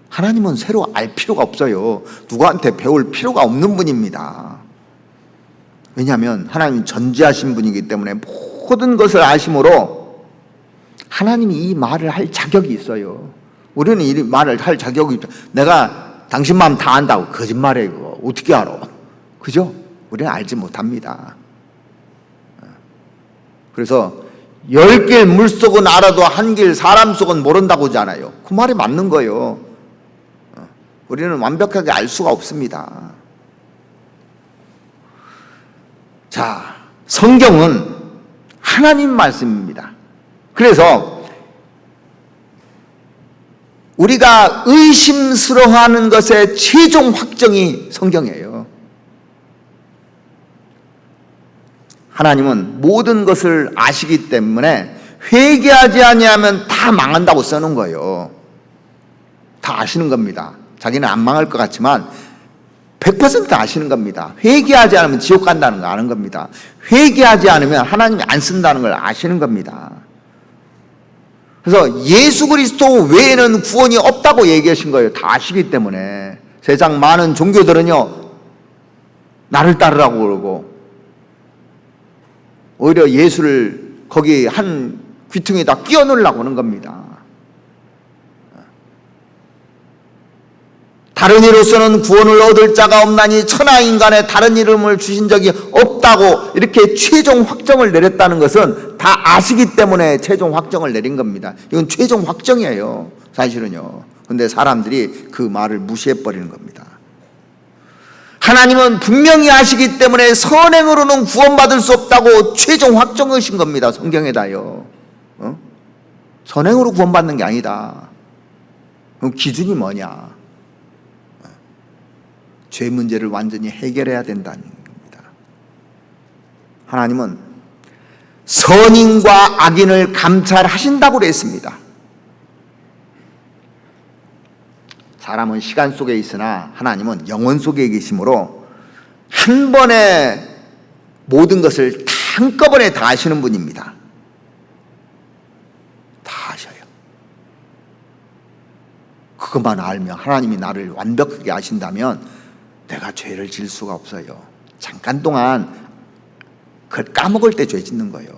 하나님은 새로 알 필요가 없어요. 누구한테 배울 필요가 없는 분입니다. 왜냐하면 하나님은 전지하신 분이기 때문에 모든 것을 아심으로 하나님이 이 말을 할 자격이 있어요. 우리는 이 말을 할 자격이 있죠. 내가 당신 마음 다 안다고. 거짓말이에요. 그거. 어떻게 알아? 그죠? 우리는 알지 못합니다. 그래서 10길 물속은 알아도 한 길 사람 속은 모른다고 하잖아요. 그 말이 맞는 거예요. 우리는 완벽하게 알 수가 없습니다. 자, 성경은 하나님 말씀입니다. 그래서 우리가 의심스러워하는 것의 최종 확정이 성경이에요. 하나님은 모든 것을 아시기 때문에 회개하지 아니하면 다 망한다고 써놓은 거예요. 다 아시는 겁니다. 자기는 안 망할 것 같지만 100% 아시는 겁니다. 회개하지 않으면 지옥 간다는 거 아는 겁니다. 회개하지 않으면 하나님이 안 쓴다는 걸 아시는 겁니다. 그래서 예수 그리스도 외에는 구원이 없다고 얘기하신 거예요. 다 아시기 때문에. 세상 많은 종교들은요 나를 따르라고 그러고 오히려 예수를 거기 한 귀퉁이에다 끼워 넣으려고 하는 겁니다. 다른 이로서는 구원을 얻을 자가 없나니 천하 인간에 다른 이름을 주신 적이 없다고 이렇게 최종 확정을 내렸다는 것은 다 아시기 때문에 최종 확정을 내린 겁니다. 이건 최종 확정이에요. 사실은요. 근데 사람들이 그 말을 무시해버리는 겁니다. 하나님은 분명히 아시기 때문에 선행으로는 구원받을 수 없다고 최종 확정하신 겁니다. 성경에다요. 선행으로 구원받는 게 아니다. 그럼 기준이 뭐냐? 죄 문제를 완전히 해결해야 된다는 겁니다. 하나님은 선인과 악인을 감찰하신다고 그랬습니다. 사람은 시간 속에 있으나 하나님은 영혼 속에 계시므로 한 번에 모든 것을 한꺼번에 다 아시는 분입니다. 다 아셔요. 그것만 알면 하나님이 나를 완벽하게 아신다면 내가 죄를 지을 수가 없어요. 잠깐 동안 그걸 까먹을 때 죄 짓는 거예요.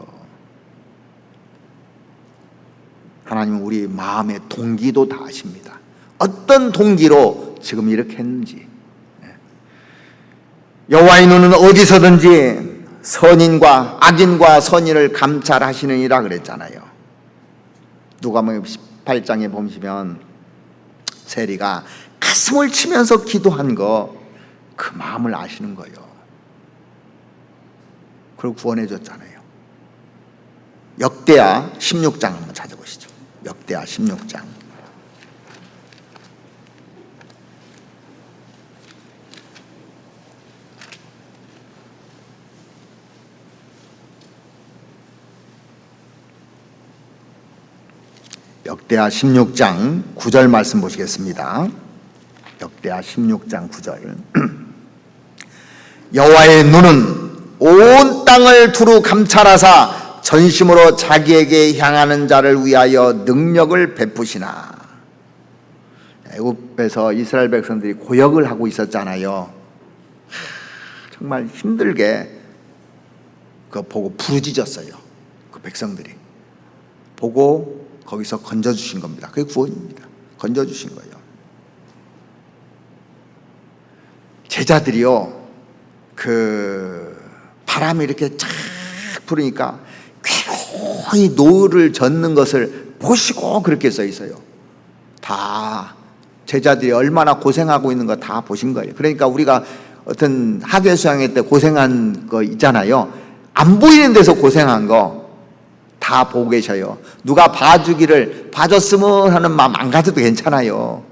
하나님은 우리 마음의 동기도 다 아십니다. 어떤 동기로 지금 이렇게 했는지. 여호와의 눈은 어디서든지 선인과 악인과 선인을 감찰하시느니라 그랬잖아요. 누가복음 18장에 보시면 세리가 가슴을 치면서 기도한 거 그 마음을 아시는 거예요. 그리고 구원해 줬잖아요. 역대하 16장 한번 찾아보시죠. 역대하 16장. 역대하 16장 9절 말씀 보시겠습니다. 역대하 16장 9절. 여호와의 눈은 온 땅을 두루 감찰하사 전심으로 자기에게 향하는 자를 위하여 능력을 베푸시나. 애굽에서 이스라엘 백성들이 고역을 하고 있었잖아요. 정말 힘들게 그거 보고 부르짖었어요. 그 백성들이 보고 거기서 건져주신 겁니다. 그게 구원입니다. 건져주신 거예요. 제자들이요, 그 바람이 이렇게 쫙 부르니까 괴로이 노를 젓는 것을 보시고 그렇게 써 있어요. 다 제자들이 얼마나 고생하고 있는 거 다 보신 거예요. 그러니까 우리가 어떤 학예 수양회 때 고생한 거 있잖아요. 안 보이는 데서 고생한 거 다 보고 계셔요. 누가 봐주기를 봐줬으면 하는 마음 안 가져도 괜찮아요.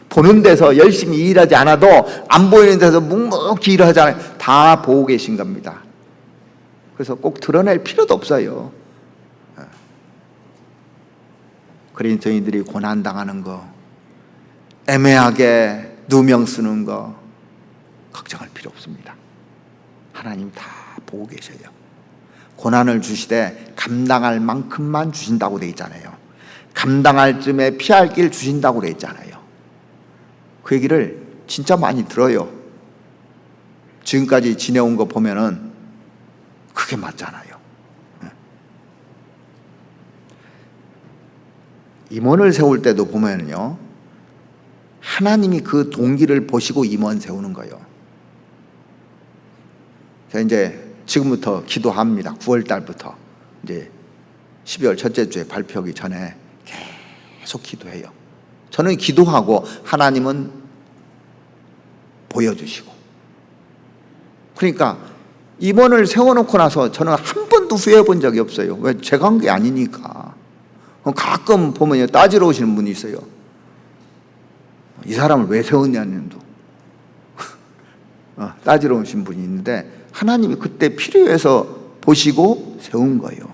보는 데서 열심히 일하지 않아도 안 보이는 데서 묵묵히 일하잖아요. 다 보고 계신 겁니다. 그래서 꼭 드러낼 필요도 없어요. 그리스도인들이 고난당하는 거, 애매하게 누명 쓰는 거 걱정할 필요 없습니다. 하나님 다 보고 계셔요. 고난을 주시되 감당할 만큼만 주신다고 돼 있잖아요. 감당할 쯤에 피할 길 주신다고 돼 있잖아요. 그 얘기를 진짜 많이 들어요. 지금까지 지내온 거 보면은 그게 맞잖아요. 임원을 세울 때도 보면요, 하나님이 그 동기를 보시고 임원 세우는 거예요. 자, 이제 지금부터 기도합니다. 9월 달부터 이제 12월 첫째 주에 발표하기 전에 계속 기도해요. 저는 기도하고 하나님은 보여주시고. 그러니까 임원을 세워놓고 나서 저는 한 번도 후회해 본 적이 없어요. 왜? 제가 한 게 아니니까. 가끔 보면 따지러 오시는 분이 있어요. 이 사람을 왜 세웠냐는 도 따지러 오신 분이 있는데 하나님이 그때 필요해서 보시고 세운 거예요.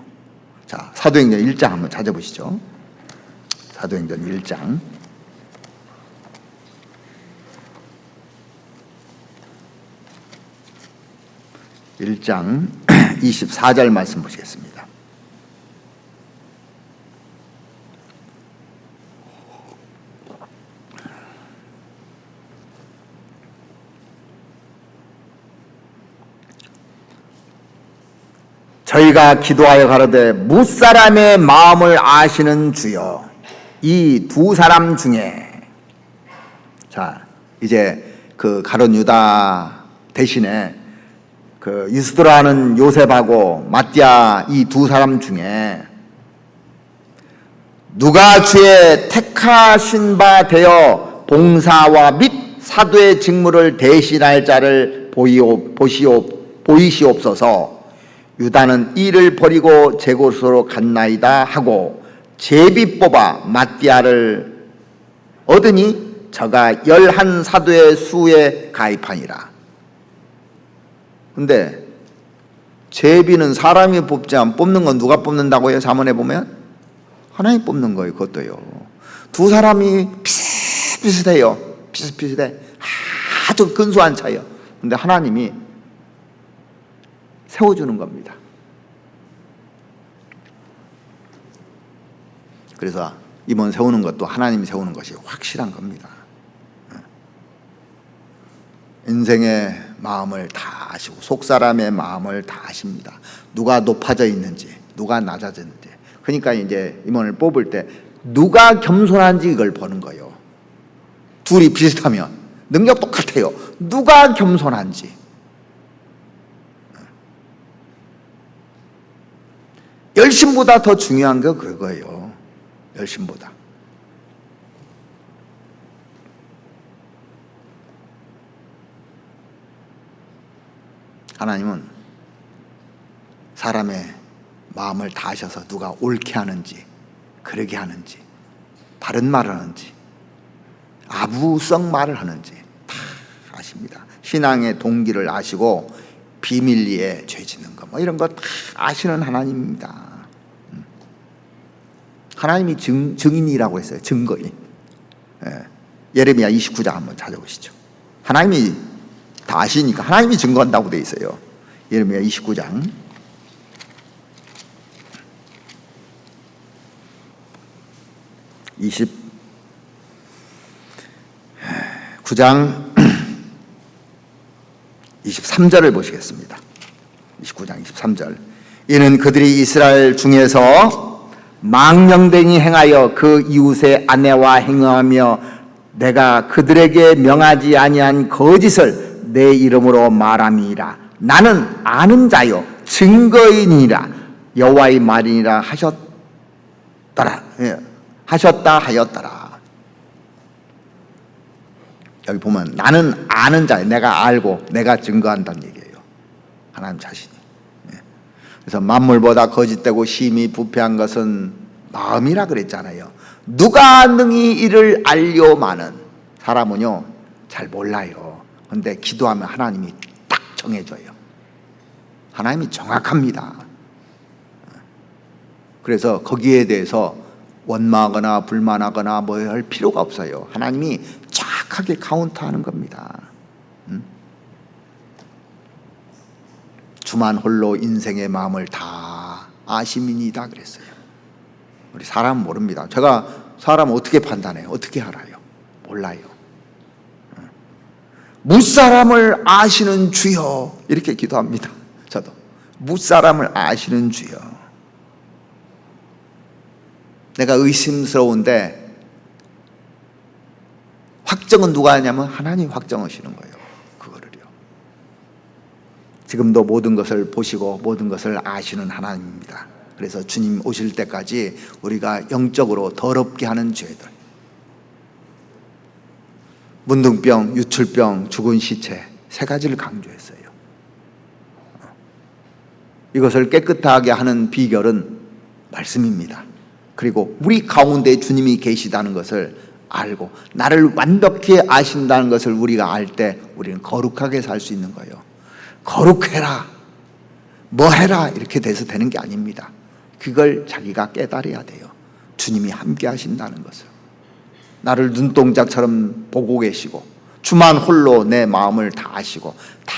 자, 사도행전 1장 한번 찾아보시죠. 사도행전 1장. 1장 24절 말씀 보시겠습니다. 저희가 기도하여 가로되 무사람의 마음을 아시는 주여, 이 두 사람 중에, 자, 이제 그 가룟 유다 대신에 그 유스도라는 요셉하고 마띠아 이 두 사람 중에 누가 주의 택하신 바 되어 봉사와 및 사도의 직무를 대신할 자를 보이시옵소서. 유다는 이를 버리고 제 곳으로 갔나이다 하고 제비 뽑아 마띠아를 얻으니 저가 11 사도의 수에 가입하니라. 근데 제비는 사람이 뽑지 않, 뽑는 건 누가 뽑는다고요? 자문해 보면 하나님 뽑는 거예요. 그것도요. 두 사람이 비슷비슷해요. 비슷비슷해. 아주 근소한 차이요. 근데 하나님이 세워주는 겁니다. 그래서 임원 세우는 것도 하나님이 세우는 것이 확실한 겁니다. 인생의 마음을 다 아시고 속사람의 마음을 다 아십니다. 누가 높아져 있는지 누가 낮아졌는지. 그러니까 이제 임원을 뽑을 때 누가 겸손한지 이걸 보는 거예요. 둘이 비슷하면 능력 똑같아요. 누가 겸손한지. 열심보다 더 중요한 게 그거예요. 열심보다. 하나님은 사람의 마음을 다 아셔서 누가 옳게 하는지 그러게 하는지 바른 말을 하는지 아부성 말을 하는지 다 아십니다. 신앙의 동기를 아시고 비밀리에 죄 짓는 거 뭐 이런 거 다 아시는 하나님입니다. 하나님이 증인이라고 했어요. 증거인. 예. 예레미야 29장 한번 찾아보시죠. 하나님이 다 아시니까 하나님이 증거한다고 돼 있어요. 예레미야 29장 29장 23절을 보시겠습니다. 29장 23절. 이는 그들이 이스라엘 중에서 망령되이 행하여 그 이웃의 아내와 행하며 내가 그들에게 명하지 아니한 거짓을 내 이름으로 말함이라. 나는 아는 자요 증거인이라 여호와의 말이니라 하셨더라. 하셨다 하였더라. 여기 보면 나는 아는 자예요. 내가 알고 내가 증거한다는 얘기예요. 하나님 자신이. 그래서 만물보다 거짓되고 심히 부패한 것은 마음이라 그랬잖아요. 누가 능히 이를 알려마는 사람은요 잘 몰라요. 그런데 기도하면 하나님이 딱 정해줘요. 하나님이 정확합니다. 그래서 거기에 대해서 원망하거나 불만하거나 뭐 할 필요가 없어요. 하나님이 정확하게 카운트하는 겁니다. 주만 홀로 인생의 마음을 다 아심이니이다 그랬어요. 우리 사람은 모릅니다. 제가 사람 어떻게 판단해요? 어떻게 알아요? 몰라요. 무사람을 아시는 주여 이렇게 기도합니다. 저도 무사람을 아시는 주여. 내가 의심스러운데 확정은 누가 하냐면 하나님이 확정하시는 거예요. 그거를요. 지금도 모든 것을 보시고 모든 것을 아시는 하나님입니다. 그래서 주님 오실 때까지 우리가 영적으로 더럽게 하는 죄들, 문둥병, 유출병, 죽은 시체 세 가지를 강조했어요. 이것을 깨끗하게 하는 비결은 말씀입니다. 그리고 우리 가운데 주님이 계시다는 것을 알고 나를 완벽히 아신다는 것을 우리가 알 때 우리는 거룩하게 살 수 있는 거예요. 거룩해라, 뭐 해라 이렇게 돼서 되는 게 아닙니다. 그걸 자기가 깨달아야 돼요. 주님이 함께 하신다는 것을. 나를 눈동자처럼 보고 계시고 주만 홀로 내 마음을 다 아시고 다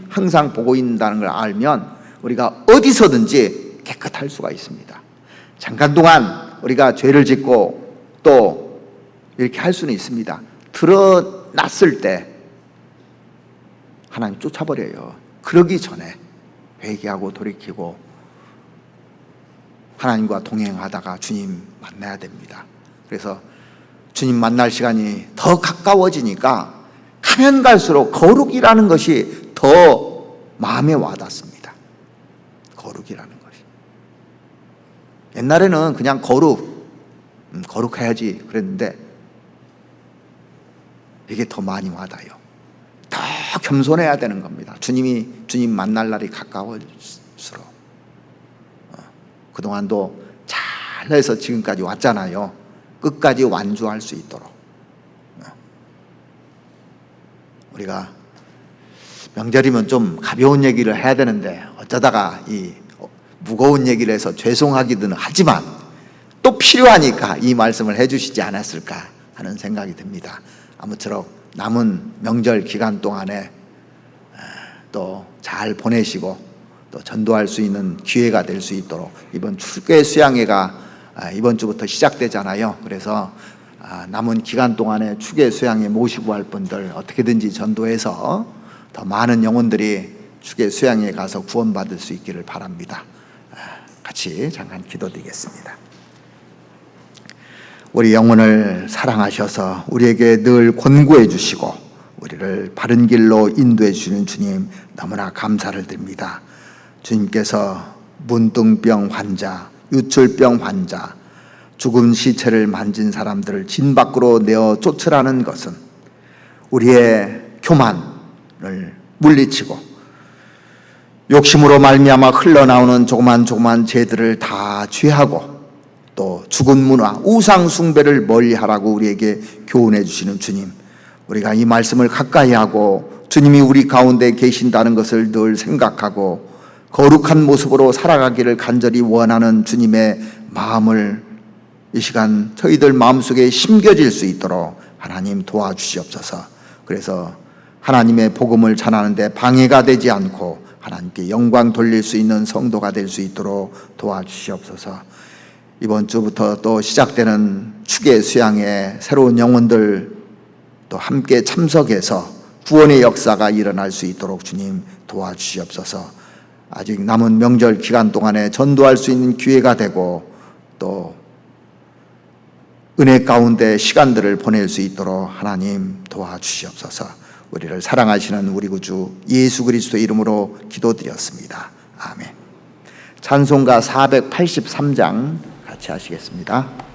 항상 보고 있다는 걸 알면 우리가 어디서든지 깨끗할 수가 있습니다. 잠깐 동안 우리가 죄를 짓고 또 이렇게 할 수는 있습니다. 드러났을 때 하나님 쫓아버려요. 그러기 전에 회개하고 돌이키고 하나님과 동행하다가 주님 만나야 됩니다. 그래서 주님 만날 시간이 더 가까워지니까 가면 갈수록 거룩이라는 것이 더 마음에 와닿습니다. 거룩이라는 것이. 옛날에는 그냥 거룩해야지 그랬는데 이게 더 많이 와닿아요. 더 겸손해야 되는 겁니다. 주님 만날 날이 가까울수록. 그동안도 잘해서 지금까지 왔잖아요. 끝까지 완주할 수 있도록. 우리가 명절이면 좀 가벼운 얘기를 해야 되는데 어쩌다가 이 무거운 얘기를 해서 죄송하기는 하지만 또 필요하니까 이 말씀을 해주시지 않았을까 하는 생각이 듭니다. 아무쪼록 남은 명절 기간 동안에 또 잘 보내시고 또 전도할 수 있는 기회가 될 수 있도록 이번 축계 수양회가 이번 주부터 시작되잖아요. 그래서 남은 기간 동안에 축계 수양회 모시고 할 분들 어떻게든지 전도해서 더 많은 영혼들이 축계 수양회에 가서 구원받을 수 있기를 바랍니다. 같이 잠깐 기도드리겠습니다. 우리 영혼을 사랑하셔서 우리에게 늘 권고해 주시고 우리를 바른 길로 인도해 주시는 주님 너무나 감사를 드립니다. 주님께서 문둥병 환자, 유출병 환자, 죽은 시체를 만진 사람들을 진 밖으로 내어 쫓으라는 것은 우리의 교만을 물리치고 욕심으로 말미암아 흘러나오는 조그만 죄들을 다 죄하고 또 죽은 문화, 우상 숭배를 멀리하라고 우리에게 교훈해 주시는 주님, 우리가 이 말씀을 가까이 하고 주님이 우리 가운데 계신다는 것을 늘 생각하고 거룩한 모습으로 살아가기를 간절히 원하는 주님의 마음을 이 시간 저희들 마음속에 심겨질 수 있도록 하나님 도와주시옵소서. 그래서 하나님의 복음을 전하는데 방해가 되지 않고 하나님께 영광 돌릴 수 있는 성도가 될 수 있도록 도와주시옵소서. 이번 주부터 또 시작되는 축의 수양에 새로운 영혼들 또 함께 참석해서 구원의 역사가 일어날 수 있도록 주님 도와주시옵소서. 아직 남은 명절 기간 동안에 전도할 수 있는 기회가 되고 또 은혜 가운데 시간들을 보낼 수 있도록 하나님 도와주시옵소서. 우리를 사랑하시는 우리 구주 예수 그리스도의 이름으로 기도드렸습니다. 아멘. 찬송가 483장 같이 하시겠습니다.